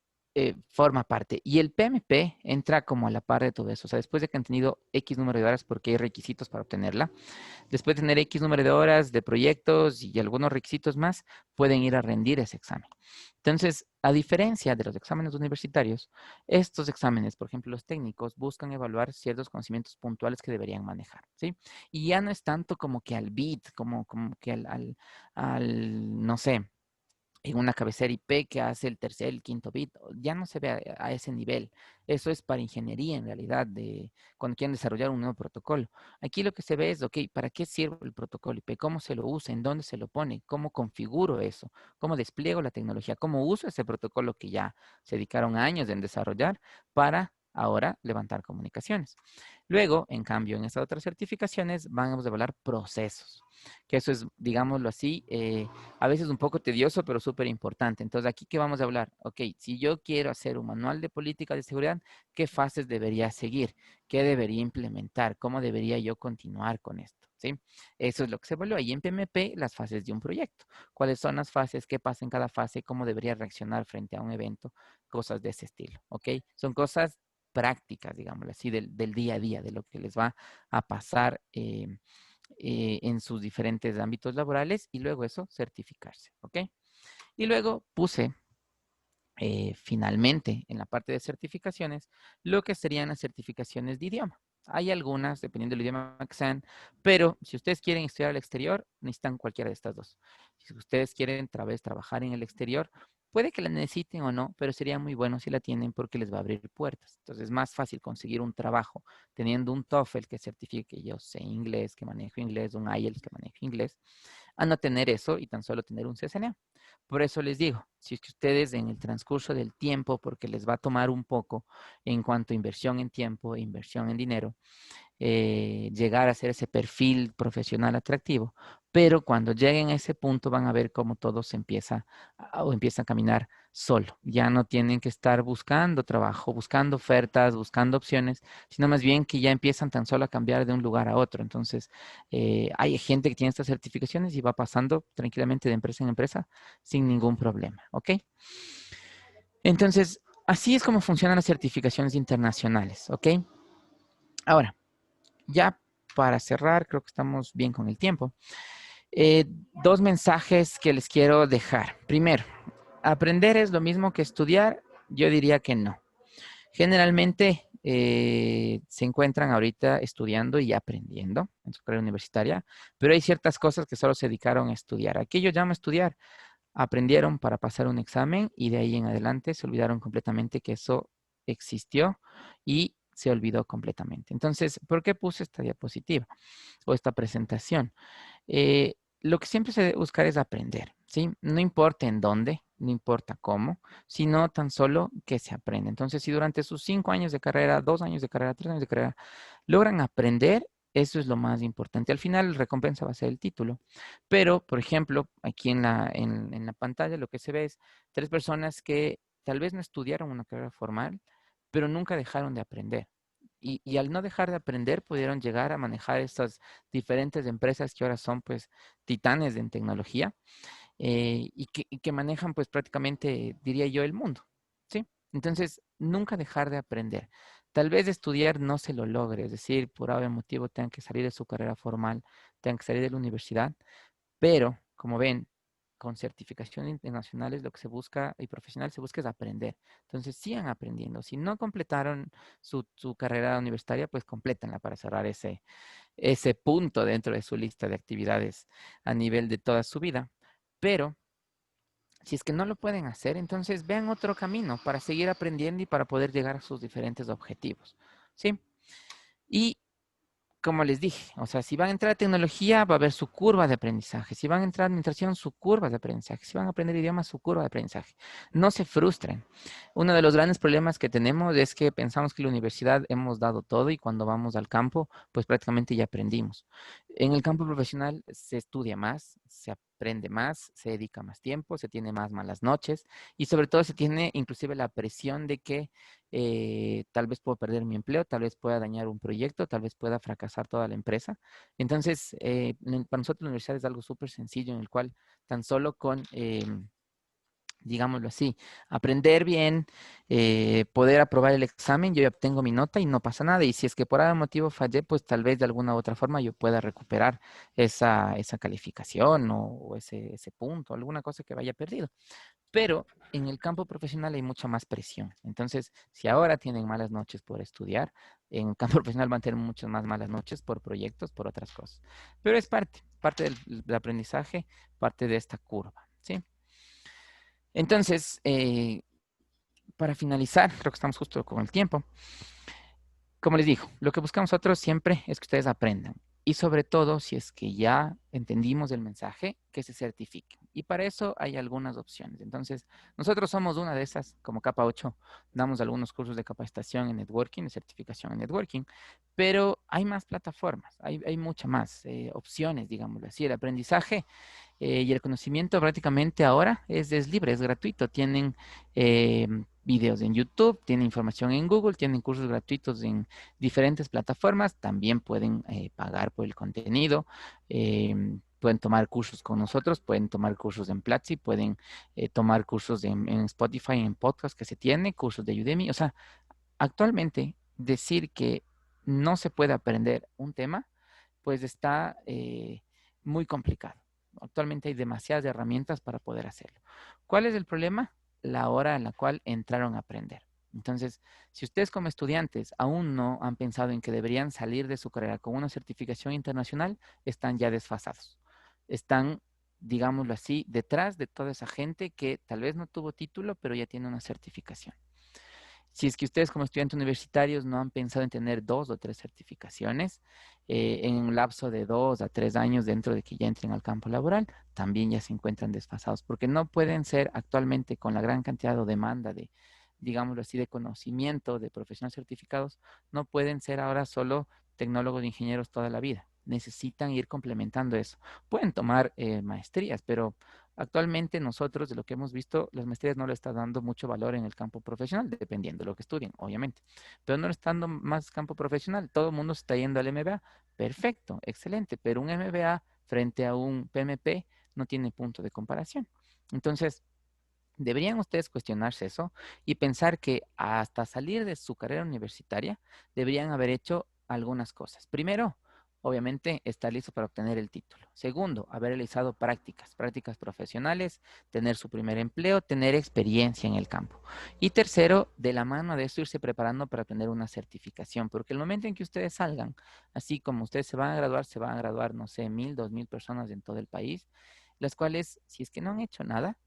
forma parte. Y el PMP entra como a la par de todo eso. O sea, después de que han tenido X número de horas, porque hay requisitos para obtenerla, después de tener X número de horas de proyectos y algunos requisitos más, pueden ir a rendir ese examen. Entonces, a diferencia de los exámenes universitarios, estos exámenes, por ejemplo, los técnicos, buscan evaluar ciertos conocimientos puntuales que deberían manejar, ¿sí? Y ya no es tanto como que al bit, como que no sé, en una cabecera IP que hace el tercer, el quinto bit, ya no se ve a ese nivel. Eso es para ingeniería en realidad, de cuando quieren desarrollar un nuevo protocolo. Aquí lo que se ve es, ok, ¿para qué sirve el protocolo IP? ¿Cómo se lo usa? ¿En dónde se lo pone? ¿Cómo configuro eso? ¿Cómo despliego la tecnología? ¿Cómo uso ese protocolo que ya se dedicaron años en desarrollar para ahora levantar comunicaciones? Luego, en cambio, en estas otras certificaciones vamos a evaluar procesos, que eso es, digámoslo así, a veces un poco tedioso, pero súper importante. Entonces, aquí, ¿qué vamos a hablar? Ok, si yo quiero hacer un manual de política de seguridad, ¿qué fases debería seguir? ¿Qué debería implementar? ¿Cómo debería yo continuar con esto? ¿Sí? Eso es lo que se evalúa. Y en PMP, las fases de un proyecto. ¿Cuáles son las fases? ¿Qué pasa en cada fase? ¿Cómo debería reaccionar frente a un evento? Cosas de ese estilo. ¿Ok? Son cosas prácticas, digámoslo así, del día a día, de lo que les va a pasar en sus diferentes ámbitos laborales y luego eso, certificarse, ¿ok? Y luego puse finalmente en la parte de certificaciones lo que serían las certificaciones de idioma. Hay algunas, dependiendo del idioma que sean, pero si ustedes quieren estudiar al exterior, necesitan cualquiera de estas dos. Si ustedes quieren trabajar en el exterior, puede que la necesiten o no, pero sería muy bueno si la tienen porque les va a abrir puertas. Entonces es más fácil conseguir un trabajo teniendo un TOEFL que certifique que yo sé inglés, que manejo inglés, un IELTS que manejo inglés, a no tener eso y tan solo tener un CCNA. Por eso les digo, si es que ustedes en el transcurso del tiempo, porque les va a tomar un poco en cuanto a inversión en tiempo e inversión en dinero, llegar a ser ese perfil profesional atractivo, pero cuando lleguen a ese punto van a ver cómo todo se empieza o empieza a caminar solo. Ya no tienen que estar buscando trabajo, buscando ofertas, buscando opciones, sino más bien que ya empiezan tan solo a cambiar de un lugar a otro. Entonces, hay gente que tiene estas certificaciones y va pasando tranquilamente de empresa en empresa sin ningún problema, ¿ok? Entonces, así es como funcionan las certificaciones internacionales, ¿ok? Ahora, ya para cerrar, creo que estamos bien con el tiempo. Eh, Dos mensajes que les quiero dejar. Primero, ¿aprender es lo mismo que estudiar? Yo diría que no. Generalmente se encuentran ahorita estudiando y aprendiendo en su carrera universitaria, pero hay ciertas cosas que solo se dedicaron a estudiar. Aquí yo llamo a estudiar. Aprendieron para pasar un examen y de ahí en adelante se olvidaron completamente que eso existió y se olvidó completamente. Entonces, ¿por qué puse esta diapositiva o esta presentación? Lo que siempre se debe buscar es aprender, ¿sí? No importa en dónde, no importa cómo, sino tan solo que se aprende. Entonces, si durante sus 5 años de carrera, 2 años de carrera, 3 años de carrera, logran aprender, eso es lo más importante. Al final, la recompensa va a ser el título. Pero, por ejemplo, aquí en la pantalla lo que se ve es 3 personas que tal vez no estudiaron una carrera formal, pero nunca dejaron de aprender. Y al no dejar de aprender, pudieron llegar a manejar estas diferentes empresas que ahora son pues titanes en tecnología y que manejan pues prácticamente, diría yo, el mundo, ¿sí? Entonces, nunca dejar de aprender. Tal vez estudiar no se lo logre, es decir, por algún motivo tengan que salir de su carrera formal, tengan que salir de la universidad, pero, como ven, con certificaciones internacionales lo que se busca y profesional se busca es aprender. Entonces, sigan aprendiendo. Si no completaron su carrera universitaria, pues complétenla para cerrar ese punto dentro de su lista de actividades a nivel de toda su vida. Pero si es que no lo pueden hacer, entonces vean otro camino para seguir aprendiendo y para poder llegar a sus diferentes objetivos. ¿Sí? Y como les dije, o sea, si van a entrar a tecnología, va a haber su curva de aprendizaje. Si van a entrar a administración, su curva de aprendizaje. Si van a aprender idiomas, su curva de aprendizaje. No se frustren. Uno de los grandes problemas que tenemos es que pensamos que en la universidad hemos dado todo y cuando vamos al campo, pues prácticamente ya aprendimos. En el campo profesional se estudia más, se aprende más, se dedica más tiempo, se tiene más malas noches y sobre todo se tiene inclusive la presión de que tal vez puedo perder mi empleo, tal vez pueda dañar un proyecto, tal vez pueda fracasar toda la empresa. Entonces, para nosotros la universidad es algo súper sencillo en el cual tan solo con, digámoslo así, aprender bien, poder aprobar el examen, yo ya obtengo mi nota y no pasa nada. Y si es que por algún motivo fallé, pues tal vez de alguna u otra forma yo pueda recuperar esa calificación o ese punto, alguna cosa que vaya perdido. Pero en el campo profesional hay mucha más presión. Entonces, si ahora tienen malas noches por estudiar, en el campo profesional van a tener muchas más malas noches por proyectos, por otras cosas. Pero es parte del aprendizaje, parte de esta curva, ¿sí? Entonces, para finalizar, creo que estamos justo con el tiempo. Como les digo, lo que buscamos nosotros siempre es que ustedes aprendan. Y sobre todo, si es que ya entendimos el mensaje, que se certifiquen. Y para eso hay algunas opciones. Entonces, nosotros somos una de esas, como Capa 8, damos algunos cursos de capacitación en networking, de certificación en networking, pero hay más plataformas, hay muchas más opciones, digámoslo así. El aprendizaje y el conocimiento prácticamente ahora es libre, es gratuito. Tienen videos en YouTube, tienen información en Google, tienen cursos gratuitos en diferentes plataformas. También pueden pagar por el contenido. Pueden tomar cursos con nosotros, pueden tomar cursos en Platzi, pueden tomar cursos en Spotify, en podcast que se tiene, cursos de Udemy. O sea, actualmente decir que no se puede aprender un tema, pues está muy complicado. Actualmente hay demasiadas herramientas para poder hacerlo. ¿Cuál es el problema? La hora en la cual entraron a aprender. Entonces, si ustedes como estudiantes aún no han pensado en que deberían salir de su carrera con una certificación internacional, están ya desfasados. Están, digámoslo así, detrás de toda esa gente que tal vez no tuvo título, pero ya tiene una certificación. Si es que ustedes como estudiantes universitarios no han pensado en tener 2 o 3 certificaciones en un lapso de 2 a 3 años dentro de que ya entren al campo laboral, también ya se encuentran desfasados, porque no pueden ser actualmente con la gran cantidad o demanda de, digámoslo así, de conocimiento de profesionales certificados, no pueden ser ahora solo tecnólogos e ingenieros toda la vida. Necesitan ir complementando eso. Pueden tomar maestrías, pero actualmente nosotros, de lo que hemos visto, las maestrías no le están dando mucho valor en el campo profesional, dependiendo de lo que estudien, obviamente. Pero no le están dando más campo profesional. Todo el mundo se está yendo al MBA. Perfecto, excelente. Pero un MBA frente a un PMP no tiene punto de comparación. Entonces, deberían ustedes cuestionarse eso y pensar que hasta salir de su carrera universitaria deberían haber hecho algunas cosas. Primero, obviamente, estar listo para obtener el título. Segundo, haber realizado prácticas profesionales, tener su primer empleo, tener experiencia en el campo. Y tercero, de la mano de eso, irse preparando para tener una certificación, porque el momento en que ustedes salgan, así como ustedes se van a graduar, no sé, 1,000, 2,000 personas en todo el país, las cuales, si es que no han hecho nada,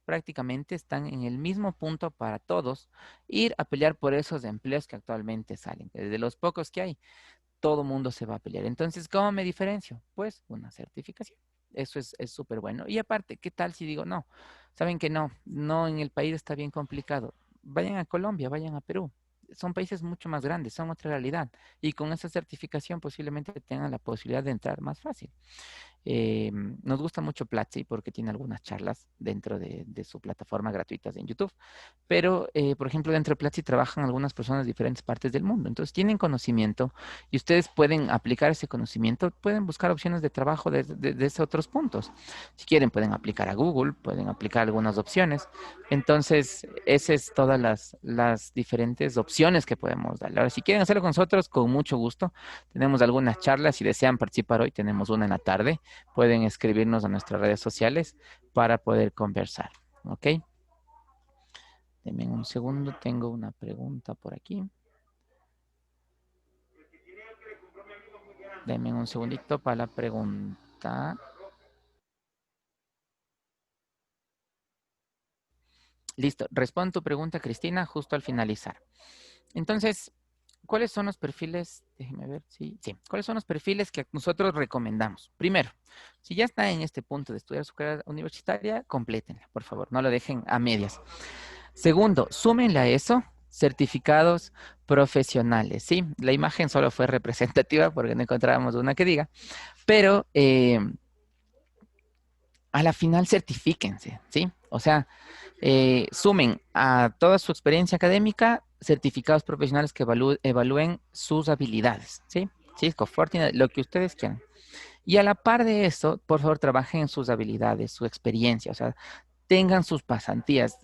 prácticamente están en el mismo punto para todos ir a pelear por esos empleos que actualmente salen. Desde los pocos que hay, todo mundo se va a pelear. Entonces, ¿cómo me diferencio? Pues una certificación. Eso es súper bueno. Y aparte, ¿qué tal si digo no? Saben que no, no en el país está bien complicado. Vayan a Colombia, vayan a Perú. Son países mucho más grandes, son otra realidad. Y con esa certificación posiblemente tengan la posibilidad de entrar más fácil. Nos gusta mucho Platzi porque tiene algunas charlas dentro de su plataforma gratuitas en YouTube. Pero, por ejemplo, dentro de Platzi trabajan algunas personas de diferentes partes del mundo. Entonces, tienen conocimiento y ustedes pueden aplicar ese conocimiento, pueden buscar opciones de trabajo desde otros puntos. Si quieren, pueden aplicar a Google, pueden aplicar algunas opciones. Entonces, esas es todas las diferentes opciones que podemos darle. Ahora, si quieren hacerlo con nosotros, con mucho gusto. Tenemos algunas charlas. Si desean participar hoy, tenemos una en la tarde. Pueden escribirnos a nuestras redes sociales para poder conversar. ¿Ok? Denme un segundo, tengo una pregunta por aquí. Denme un segundito para la pregunta. Listo, respondo tu pregunta, Cristina, justo al finalizar. Entonces, ¿cuáles son los perfiles? Déjeme ver, sí. ¿Cuáles son los perfiles que nosotros recomendamos? Primero, si ya está en este punto de estudiar su carrera universitaria, complétenla, por favor, no lo dejen a medias. Segundo, súmenle a eso certificados profesionales, ¿sí? La imagen solo fue representativa porque no encontrábamos una que diga, pero a la final certifíquense, ¿sí? O sea, sumen a toda su experiencia académica certificados profesionales que evalúen sus habilidades, ¿sí? Cisco, Fortinet, lo que ustedes quieran. Y a la par de eso, por favor, trabajen en sus habilidades, su experiencia, o sea, tengan sus pasantías.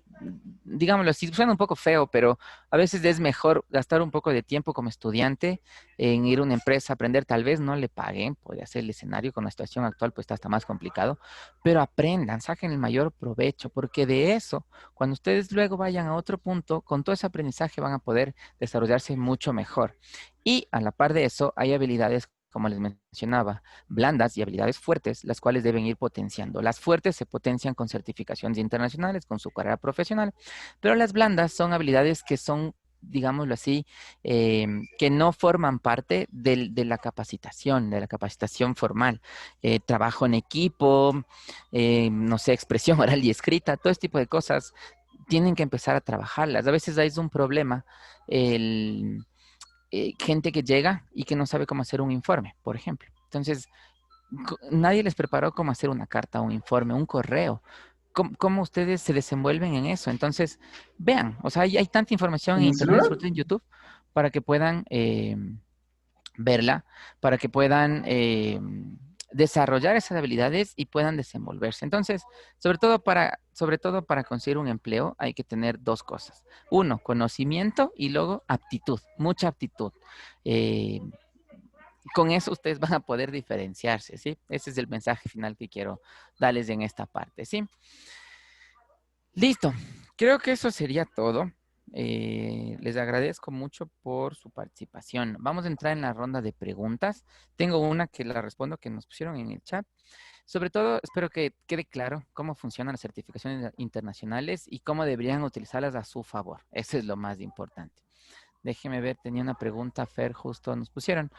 Digámoslo así, suena un poco feo, pero a veces es mejor gastar un poco de tiempo como estudiante en ir a una empresa, aprender, tal vez no le paguen, puede ser el escenario con la situación actual, pues está hasta más complicado, pero aprendan, saquen el mayor provecho, porque de eso, cuando ustedes luego vayan a otro punto, con todo ese aprendizaje van a poder desarrollarse mucho mejor. Y a la par de eso, hay habilidades como les mencionaba, blandas y habilidades fuertes, las cuales deben ir potenciando. Las fuertes se potencian con certificaciones internacionales, con su carrera profesional, pero las blandas son habilidades que son, digámoslo así, que no forman parte de la capacitación formal. Trabajo en equipo, no sé, expresión oral y escrita, todo este tipo de cosas tienen que empezar a trabajarlas. A veces hay un problema, el gente que llega y que no sabe cómo hacer un informe, por ejemplo. Entonces, nadie les preparó cómo hacer una carta, un informe, un correo. ¿Cómo ustedes se desenvuelven en eso? Entonces, vean, o sea, hay tanta información en ¿En el Internet, celular? sobre todo en YouTube, para que puedan verla, para que puedan desarrollar esas habilidades y puedan desenvolverse. Entonces, sobre todo para conseguir un empleo hay que tener 2 cosas. Uno, conocimiento y luego aptitud, mucha aptitud. Eh, con eso ustedes van a poder diferenciarse, ¿sí? Ese es el mensaje final que quiero darles en esta parte, ¿sí? Listo. Creo que eso sería todo. Les agradezco mucho por su participación. Vamos a entrar en la ronda de preguntas. Tengo una que la respondo que nos pusieron en el chat. Sobre todo, espero que quede claro cómo funcionan las certificaciones internacionales y cómo deberían utilizarlas a su favor. Eso es lo más importante. Déjeme ver, tenía una pregunta, Fer, justo nos pusieron.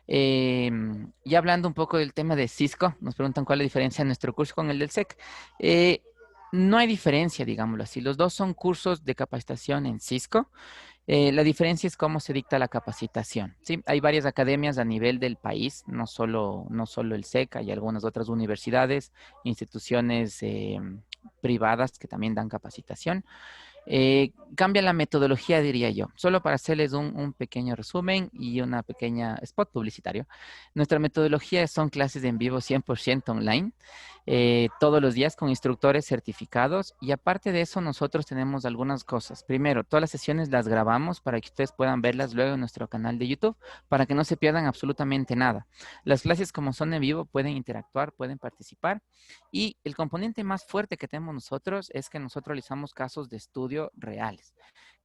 Y hablando un poco del tema de Cisco, nos preguntan cuál es la diferencia en nuestro curso con el del SEC. Eh, no hay diferencia, digámoslo así. Los dos son cursos de capacitación en Cisco. La diferencia es cómo se dicta la capacitación. ¿Sí? Hay varias academias a nivel del país, no solo el SEC, hay algunas otras universidades, instituciones privadas que también dan capacitación. Cambia la metodología, diría yo. Solo para hacerles un pequeño resumen y una pequeña spot publicitario. Nuestra metodología son clases en vivo 100% online, todos los días con instructores certificados y aparte de eso nosotros tenemos algunas cosas. Primero, todas las sesiones las grabamos para que ustedes puedan verlas luego en nuestro canal de YouTube, para que no se pierdan absolutamente nada. Las clases como son en vivo pueden interactuar, pueden participar y el componente más fuerte que tenemos nosotros es que nosotros realizamos casos de estudio reales.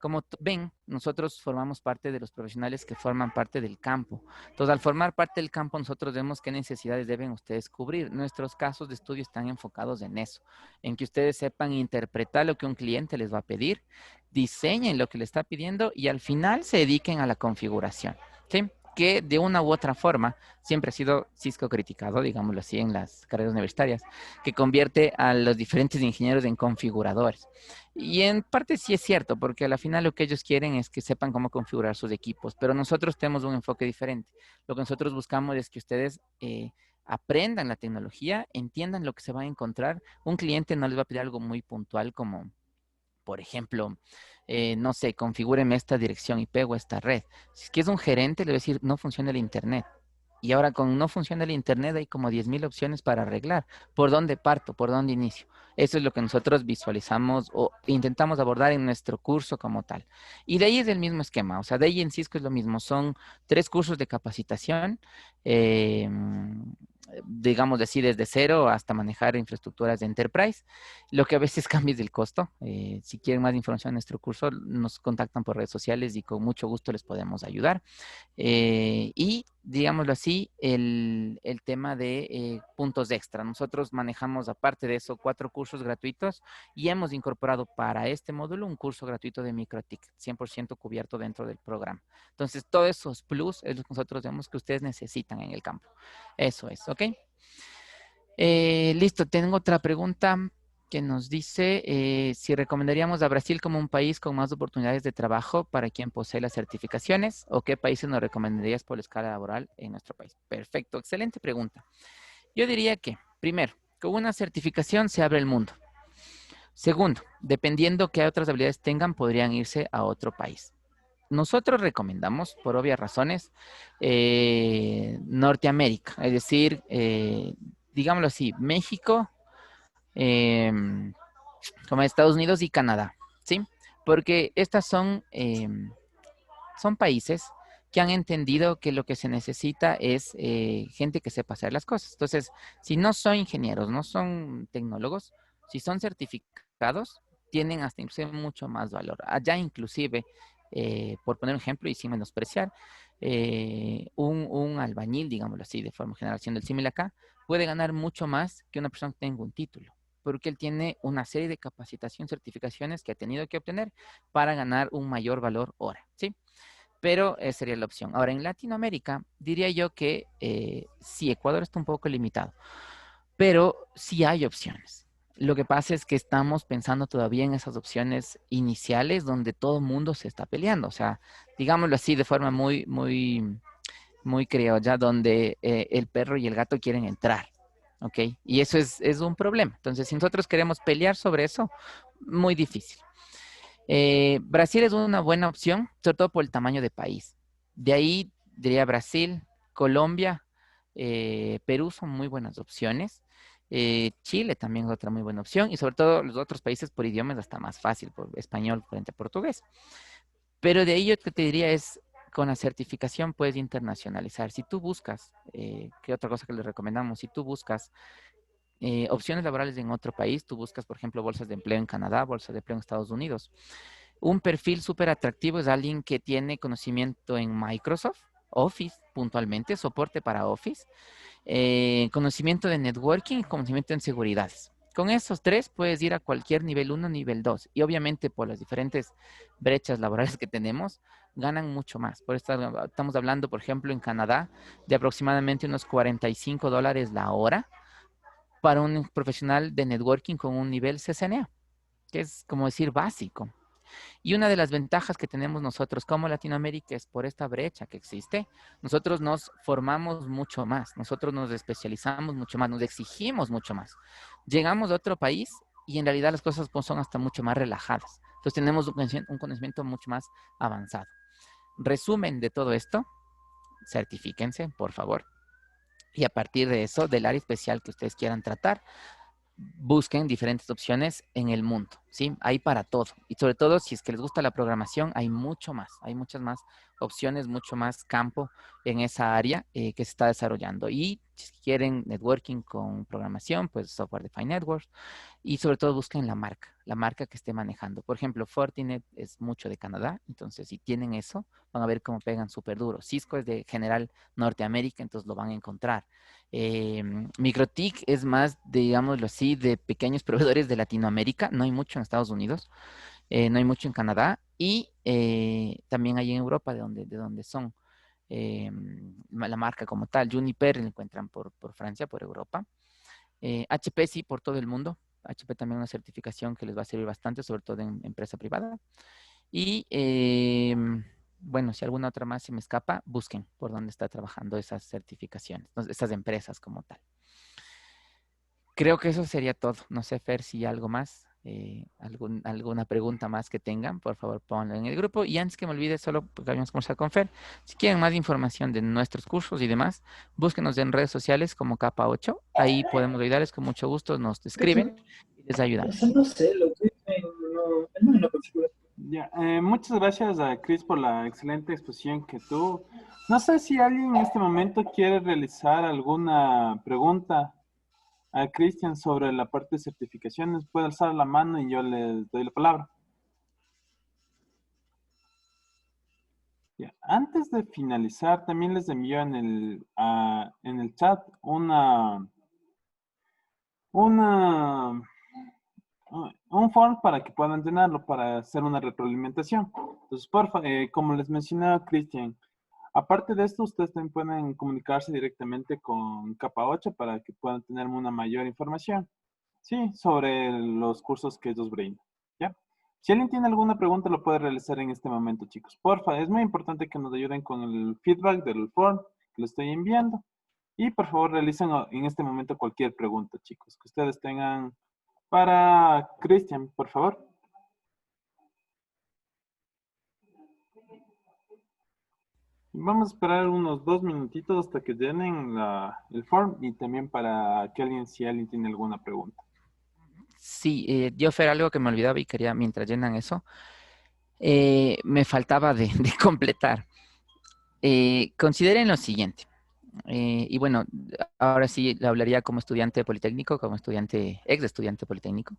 Como ven, nosotros formamos parte de los profesionales que forman parte del campo. Entonces, al formar parte del campo, nosotros vemos qué necesidades deben ustedes cubrir. Nuestros casos de estudio están enfocados en eso, en que ustedes sepan interpretar lo que un cliente les va a pedir, diseñen lo que le está pidiendo y al final se dediquen a la configuración. ¿Sí? Que de una u otra forma siempre ha sido Cisco criticado, digámoslo así, en las carreras universitarias, que convierte a los diferentes ingenieros en configuradores. Y en parte sí es cierto, porque al final lo que ellos quieren es que sepan cómo configurar sus equipos, pero nosotros tenemos un enfoque diferente. Lo que nosotros buscamos es que ustedes aprendan la tecnología, entiendan lo que se va a encontrar. Un cliente no les va a pedir algo muy puntual como por ejemplo, no sé, configúreme esta dirección IP o esta red. Si es que es un gerente, le voy a decir, no funciona el Internet. Y ahora con no funciona el Internet hay como 10.000 opciones para arreglar. ¿Por dónde parto? ¿Por dónde inicio? Eso es lo que nosotros visualizamos o intentamos abordar en nuestro curso como tal. Y de ahí es el mismo esquema. O sea, de ahí en Cisco es lo mismo. Son 3 cursos de capacitación. eh, digamos decir, desde cero hasta manejar infraestructuras de enterprise. Lo que a veces cambia es el costo. Si quieren más información en nuestro curso, nos contactan por redes sociales y con mucho gusto les podemos ayudar. Y, digámoslo así, el tema de puntos extra. Nosotros manejamos, aparte de eso, 4 cursos gratuitos y hemos incorporado para este módulo un curso gratuito de MikroTik, 100% cubierto dentro del programa. Entonces, todos esos plus es lo que nosotros vemos que ustedes necesitan en el campo. Eso es, ¿ok? Listo, tengo otra pregunta que nos dice si recomendaríamos a Brasil como un país con más oportunidades de trabajo para quien posee las certificaciones o qué países nos recomendarías por la escala laboral en nuestro país. Perfecto, excelente pregunta. Yo diría que, primero, con una certificación se abre el mundo. Segundo, dependiendo qué otras habilidades tengan, podrían irse a otro país. Nosotros recomendamos, por obvias razones, Norteamérica, es decir, digámoslo así, México, como Estados Unidos y Canadá, ¿sí? Porque estas son países que han entendido que lo que se necesita es gente que sepa hacer las cosas. Entonces, si no son ingenieros, no son tecnólogos, si son certificados, tienen hasta inclusive mucho más valor. Allá inclusive, por poner un ejemplo y sin menospreciar, un albañil, digámoslo así, de forma general, siendo el símil acá, puede ganar mucho más que una persona que tenga un título, porque él tiene una serie de capacitación, certificaciones que ha tenido que obtener para ganar un mayor valor hora, ¿sí? Pero sería la opción. Ahora, en Latinoamérica, diría yo que sí, Ecuador está un poco limitado, pero sí hay opciones. Lo que pasa es que estamos pensando todavía en esas opciones iniciales donde todo el mundo se está peleando. O sea, digámoslo así de forma muy criolla, donde el perro y el gato quieren entrar. ¿Ok? Y eso es un problema. Entonces, si nosotros queremos pelear sobre eso, muy difícil. Brasil es una buena opción, sobre todo por el tamaño de país. De ahí diría Brasil, Colombia, Perú son muy buenas opciones. Chile también es otra muy buena opción. Y sobre todo los otros países por idiomas hasta más fácil, por español frente a portugués. Pero de ahí yo te diría es con la certificación puedes internacionalizar. Si tú buscas, ¿qué otra cosa que les recomendamos? Si tú buscas opciones laborales en otro país, tú buscas, por ejemplo, bolsas de empleo en Canadá, bolsas de empleo en Estados Unidos. Un perfil súper atractivo es alguien que tiene conocimiento en Microsoft, Office puntualmente, soporte para Office, conocimiento de networking y conocimiento en seguridades. Con esos tres puedes ir a cualquier nivel uno, nivel 2. Y obviamente por las diferentes brechas laborales que tenemos, ganan mucho más. Por esto estamos hablando, por ejemplo, en Canadá, de aproximadamente unos $45 la hora para un profesional de networking con un nivel CCNA, que es como decir básico. Y una de las ventajas que tenemos nosotros como Latinoamérica es por esta brecha que existe, nosotros nos formamos mucho más, nosotros nos especializamos mucho más, nos exigimos mucho más. Llegamos a otro país y en realidad las cosas pues, son hasta mucho más relajadas. Entonces tenemos un conocimiento mucho más avanzado. Resumen de todo esto, certifíquense, por favor. Y a partir de eso, del área especial que ustedes quieran tratar, busquen diferentes opciones en el mundo, ¿sí? Hay para todo. Y sobre todo, si es que les gusta la programación, hay mucho más, hay muchas más opciones, mucho más campo en esa área que se está desarrollando. Y si quieren networking con programación, pues Software Defined Networks. Y sobre todo busquen la marca que esté manejando. Por ejemplo, Fortinet es mucho de Canadá, entonces si tienen eso, van a ver cómo pegan súper duro. Cisco es de general Norteamérica, entonces lo van a encontrar. MikroTik es más, digámoslo así, de pequeños proveedores de Latinoamérica. No hay mucho en Estados Unidos, no hay mucho en Canadá y también hay en Europa, de donde son. La marca como tal, Juniper, la encuentran por Francia, por Europa. HP sí, por todo el mundo. HP también una certificación que les va a servir bastante, sobre todo en empresa privada. Y bueno, si alguna otra más se me escapa, busquen por dónde está trabajando esas certificaciones, esas empresas como tal. Creo que eso sería todo. No sé, Fer, si algo más, alguna pregunta más que tengan, por favor ponlo en el grupo. Y antes que me olvide, solo porque habíamos conversado con Fer, si quieren más información de nuestros cursos y demás, búsquenos en redes sociales como Capa 8. Ahí podemos ayudarles con mucho gusto, nos escriben y les O sea, ayudamos. no sé, lo que no, no es una configuración. Ya, muchas gracias a Chris por la excelente exposición que tuvo. No sé si alguien en este momento quiere realizar alguna pregunta a Cristian sobre la parte de certificaciones. Puede alzar la mano y yo les doy la palabra. Ya, antes de finalizar, también les envío en el chat una, un form para que puedan llenarlo para hacer una retroalimentación. Entonces, porfa, como les mencionaba Cristian, aparte de esto, ustedes también pueden comunicarse directamente con Capa 8 para que puedan tener una mayor información, sí, sobre los cursos que ellos brindan, ¿ya? Si alguien tiene alguna pregunta, lo puede realizar en este momento, chicos. Porfa, es muy importante que nos ayuden con el feedback del form que le estoy enviando. Y por favor, realicen en este momento cualquier pregunta, chicos, que ustedes tengan para Cristian, por favor. Vamos a esperar unos 2 minutitos hasta que llenen el form y también para que si alguien tiene alguna pregunta. Sí, yo, Fer, algo que me olvidaba y quería, mientras llenan eso, me faltaba de completar. Consideren lo siguiente. Y bueno, ahora sí le hablaría como estudiante politécnico, como ex estudiante politécnico.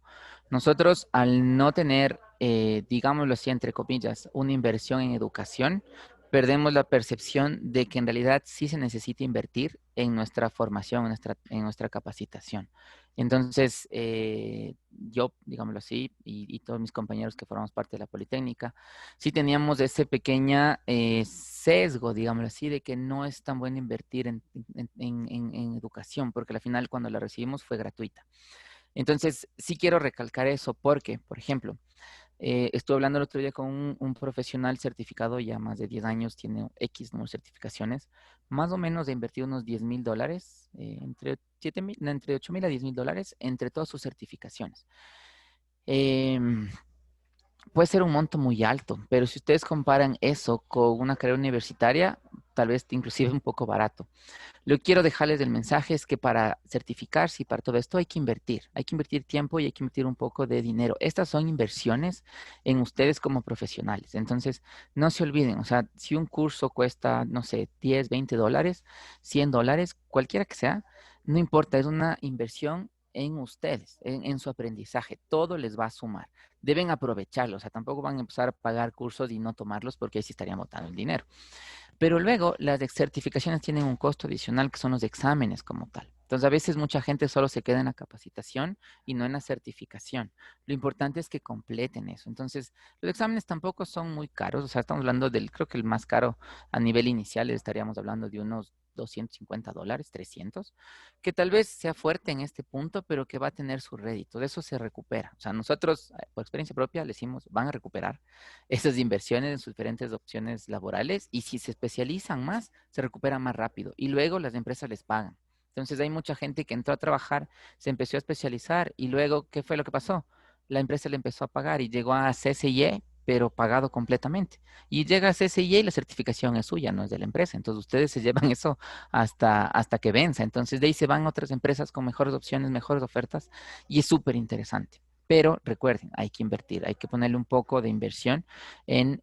Nosotros, al no tener, digámoslo así, entre comillas, una inversión en educación, perdemos la percepción de que en realidad sí se necesita invertir en nuestra formación, en nuestra capacitación. Entonces, yo, digámoslo así, y todos mis compañeros que formamos parte de la Politécnica, sí teníamos ese pequeña sesgo, digámoslo así, de que no es tan bueno invertir en educación, porque al final cuando la recibimos fue gratuita. Entonces, sí quiero recalcar eso porque, por ejemplo, estuve hablando el otro día con un profesional certificado, ya más de 10 años, tiene X número de certificaciones, más o menos de invertir unos $10,000, entre 8,000 a $10,000 entre todas sus certificaciones. Puede ser un monto muy alto, pero si ustedes comparan eso con una carrera universitaria, tal vez inclusive un poco barato. Lo que quiero dejarles del mensaje es que para certificarse y para todo esto hay que invertir tiempo y hay que invertir un poco de dinero. Estas son inversiones en ustedes como profesionales. Entonces, no se olviden, o sea, si un curso cuesta, no sé, 10, 20 dólares, 100 dólares, cualquiera que sea, no importa, es una inversión en ustedes, en su aprendizaje. Todo les va a sumar. Deben aprovecharlo, o sea, tampoco van a empezar a pagar cursos y no tomarlos porque ahí sí estarían botando el dinero. Pero luego las certificaciones tienen un costo adicional que son los exámenes como tal. Entonces a veces mucha gente solo se queda en la capacitación y no en la certificación. Lo importante es que completen eso. Entonces los exámenes tampoco son muy caros. O sea, estamos hablando del, creo que el más caro a nivel inicial estaríamos hablando de unos 250 dólares, 300, que tal vez sea fuerte en este punto, pero que va a tener su rédito. De eso se recupera. O sea, nosotros, por experiencia propia, le decimos, van a recuperar esas inversiones en sus diferentes opciones laborales y si se especializan más, se recuperan más rápido y luego las empresas les pagan. Entonces hay mucha gente que entró a trabajar, se empezó a especializar y luego, ¿qué fue lo que pasó? La empresa le empezó a pagar y llegó a CSIE, pero pagado completamente. Y llega a CSIE y la certificación es suya, no es de la empresa. Entonces ustedes se llevan eso hasta que venza. Entonces de ahí se van otras empresas con mejores opciones, mejores ofertas y es súper interesante. Pero recuerden, hay que invertir, hay que ponerle un poco de inversión en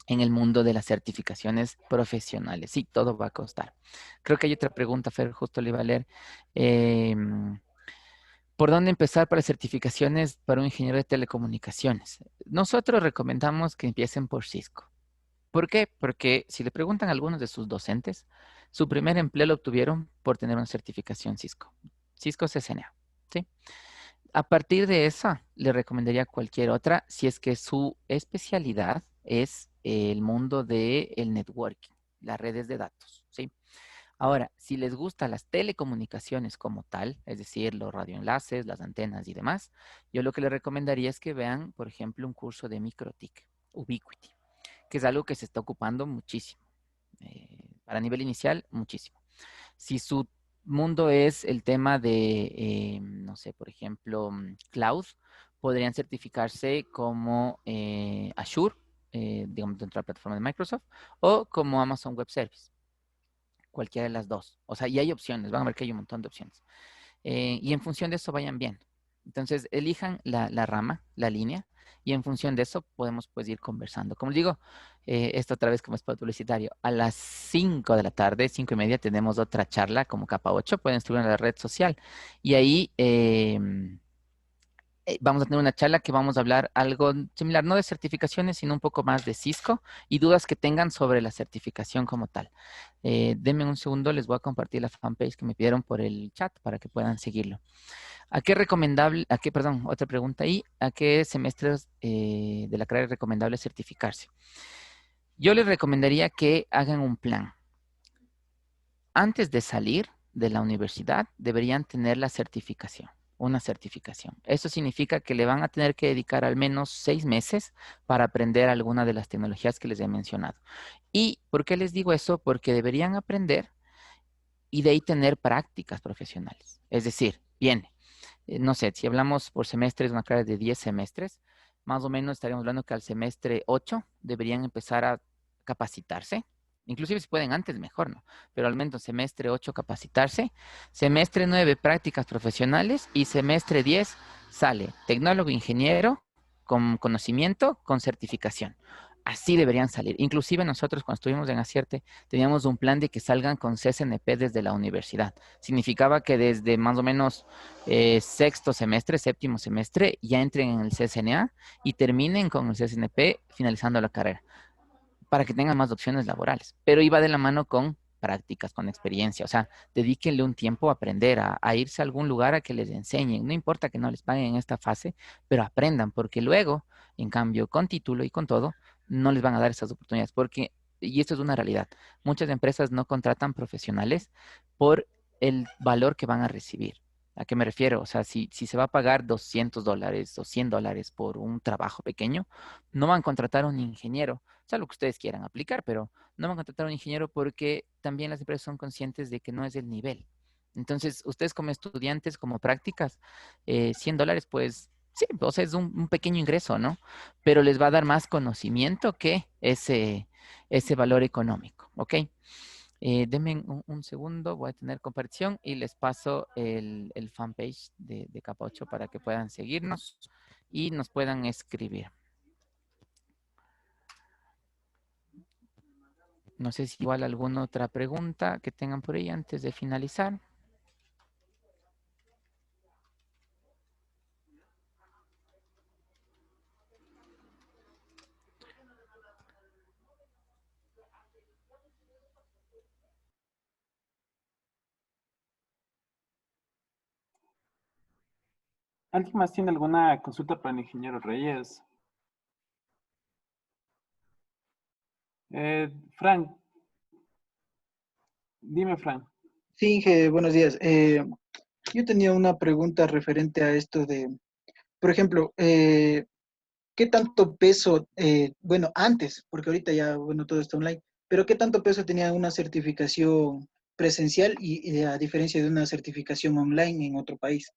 el mundo de las certificaciones profesionales. Sí, todo va a costar. Creo que hay otra pregunta, Fer, justo le iba a leer. ¿Por dónde empezar para certificaciones para un ingeniero de telecomunicaciones? Nosotros recomendamos que empiecen por Cisco. ¿Por qué? Porque si le preguntan a algunos de sus docentes, su primer empleo lo obtuvieron por tener una certificación Cisco. Cisco CCNA. ¿Sí? A partir de esa, le recomendaría cualquier otra si es que su especialidad es el mundo del networking, las redes de datos, ¿sí? Ahora, si les gustan las telecomunicaciones como tal, es decir, los radioenlaces, las antenas y demás, yo lo que les recomendaría es que vean, por ejemplo, un curso de MikroTik, Ubiquiti, que es algo que se está ocupando muchísimo. Para nivel inicial, muchísimo. Si su mundo es el tema de, no sé, por ejemplo, cloud, podrían certificarse como Azure, digamos, dentro de la plataforma de Microsoft, o como Amazon Web Service, cualquiera de las dos. O sea, y hay opciones, van a ver que hay un montón de opciones. Y en función de eso vayan bien. Entonces, elijan la rama, la línea, y en función de eso podemos pues ir conversando. Como les digo, esto otra vez como spot publicitario, a las 5 de la tarde, 5:30, tenemos otra charla como capa 8, pueden escribir en la red social. Y ahí vamos a tener una charla que vamos a hablar algo similar, no de certificaciones, sino un poco más de Cisco y dudas que tengan sobre la certificación como tal. Denme un segundo, les voy a compartir la fanpage que me pidieron por el chat para que puedan seguirlo. ¿A qué recomendable, a qué, perdón, otra pregunta ahí, a qué semestres de la carrera es recomendable certificarse? Yo les recomendaría que hagan un plan. Antes de salir de la universidad, deberían tener la certificación, una certificación. Eso significa que le van a tener que dedicar al menos 6 meses para aprender alguna de las tecnologías que les he mencionado. ¿Y por qué les digo eso? Porque deberían aprender y de ahí tener prácticas profesionales. Es decir, bien, no sé, si hablamos por semestres, una carrera de 10 semestres, más o menos estaríamos hablando que al semestre 8 deberían empezar a capacitarse. Inclusive si pueden antes, mejor, ¿no? Pero al menos semestre 8 capacitarse, semestre 9 prácticas profesionales y semestre 10 sale tecnólogo ingeniero con conocimiento, con certificación. Así deberían salir. Inclusive nosotros cuando estuvimos en Acierte teníamos un plan de que salgan con CSNP desde la universidad. Significaba que desde más o menos sexto semestre, séptimo semestre, ya entren en el CSNA y terminen con el CSNP finalizando la carrera, para que tengan más opciones laborales. Pero iba de la mano con prácticas, con experiencia. O sea, dedíquenle un tiempo a aprender, a irse a algún lugar a que les enseñen. No importa que no les paguen en esta fase, pero aprendan, porque luego, en cambio, con título y con todo, no les van a dar esas oportunidades, porque, y esto es una realidad, muchas empresas no contratan profesionales por el valor que van a recibir. ¿A qué me refiero? O sea, si se va a pagar 200 dólares o 100 dólares por un trabajo pequeño, no van a contratar a un ingeniero, salvo que ustedes quieran aplicar, pero no van a contratar a un ingeniero porque también las empresas son conscientes de que no es el nivel. Entonces, ustedes como estudiantes, como prácticas, 100 dólares, pues Sí, o sea, es un pequeño ingreso, ¿no? Pero les va a dar más conocimiento que ese valor económico, ¿ok? Denme un segundo, voy a tener compartición y les paso el fanpage de Capa 8 para que puedan seguirnos y nos puedan escribir. No sé si igual alguna otra pregunta que tengan por ahí antes de finalizar. ¿Alguien más tiene alguna consulta para el ingeniero Reyes? Frank, dime, Frank. Sí, Inge, buenos días. Yo tenía una pregunta referente a esto de, por ejemplo, ¿qué tanto peso, bueno, antes, porque ahorita ya, bueno, todo está online, pero qué tanto peso tenía una certificación presencial y a diferencia de una certificación online en otro país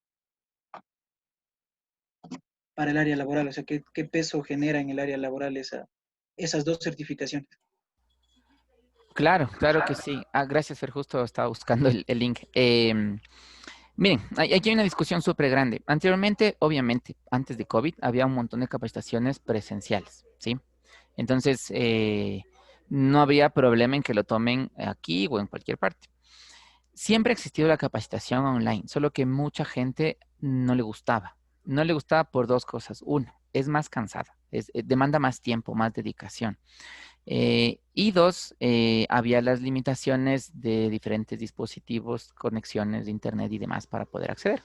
para el área laboral? O sea, ¿qué peso genera en el área laboral esas dos certificaciones? Claro, claro que sí. Gracias, Fer, justo estaba buscando el link. Miren, aquí hay una discusión súper grande. Anteriormente, obviamente, antes de COVID, había un montón de capacitaciones presenciales, ¿sí? Entonces, no había problema en que lo tomen aquí o en cualquier parte. Siempre ha existido la capacitación online, solo que mucha gente no le gustaba. No le gustaba por dos cosas. Uno, es más cansada, demanda más tiempo, más dedicación. Y dos, había las limitaciones de diferentes dispositivos, conexiones de internet y demás para poder acceder.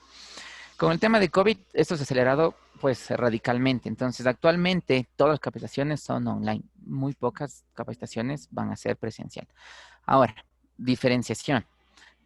Con el tema de COVID, esto se ha acelerado pues radicalmente. Entonces, actualmente todas las capacitaciones son online. Muy pocas capacitaciones van a ser presencial. Ahora, diferenciación.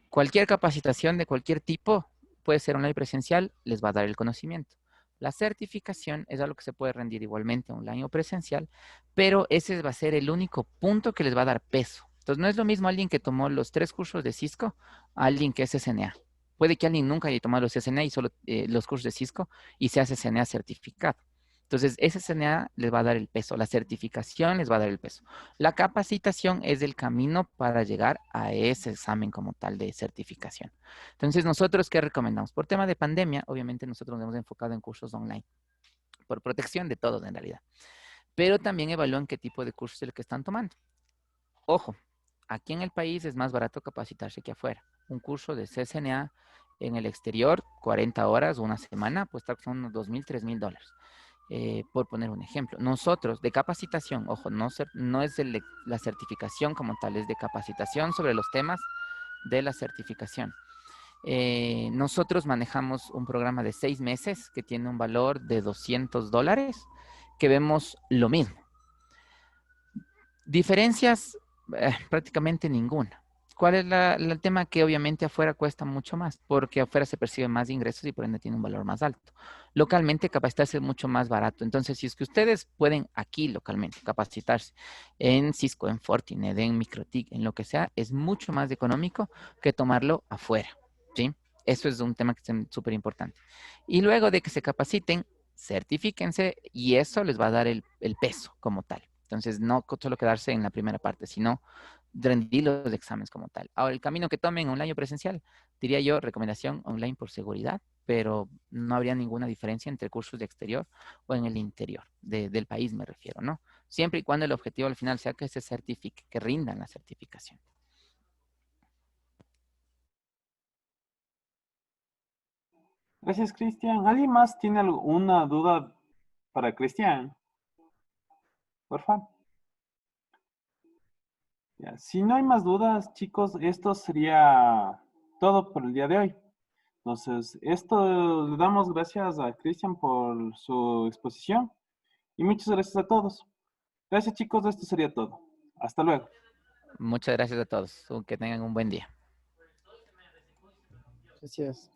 Cualquier capacitación de cualquier tipo puede ser online y presencial, les va a dar el conocimiento. La certificación es algo que se puede rendir igualmente online o presencial, pero ese va a ser el único punto que les va a dar peso. Entonces, no es lo mismo alguien que tomó los 3 cursos de Cisco a alguien que es CCNA. Puede que alguien nunca haya tomado los CCNA y solo los cursos de Cisco y sea CCNA certificado. Entonces, ese CCNA les va a dar el peso, la certificación les va a dar el peso. La capacitación es el camino para llegar a ese examen como tal de certificación. Entonces, nosotros, ¿qué recomendamos? Por tema de pandemia, obviamente nosotros nos hemos enfocado en cursos online, por protección de todos en realidad. Pero también evalúan qué tipo de cursos es el que están tomando. Ojo, aquí en el país es más barato capacitarse que afuera. Un curso de CCNA en el exterior, 40 horas, una semana, pues está costando unos 2,000, $3,000. Por poner un ejemplo. Nosotros, de capacitación, ojo, no es la certificación como tal, es de capacitación sobre los temas de la certificación. Nosotros manejamos un programa de 6 meses que tiene un valor de $200, que vemos lo mismo. Diferencias, prácticamente ninguna. ¿Cuál es el tema? Que obviamente afuera cuesta mucho más, porque afuera se percibe más ingresos y por ende tiene un valor más alto. Localmente capacitarse es mucho más barato. Entonces, si es que ustedes pueden aquí localmente capacitarse en Cisco, en Fortinet, en MikroTik, en lo que sea, es mucho más económico que tomarlo afuera, ¿sí? Eso es un tema que es súper importante. Y luego de que se capaciten, certifíquense y eso les va a dar el peso como tal. Entonces, no solo quedarse en la primera parte, sino rendir los exámenes como tal. Ahora, el camino que tomen online o presencial, diría yo, recomendación online por seguridad, pero no habría ninguna diferencia entre cursos de exterior o en el interior del país, me refiero, ¿no? Siempre y cuando el objetivo al final sea que se certifique, que rindan la certificación. Gracias, Cristian. ¿Alguien más tiene alguna duda para Cristian? Por favor. Ya, si no hay más dudas, chicos, esto sería todo por el día de hoy. Entonces, esto le damos gracias a Cristian por su exposición y muchas gracias a todos. Gracias, chicos, esto sería todo. Hasta luego. Muchas gracias a todos. Que tengan un buen día. Gracias.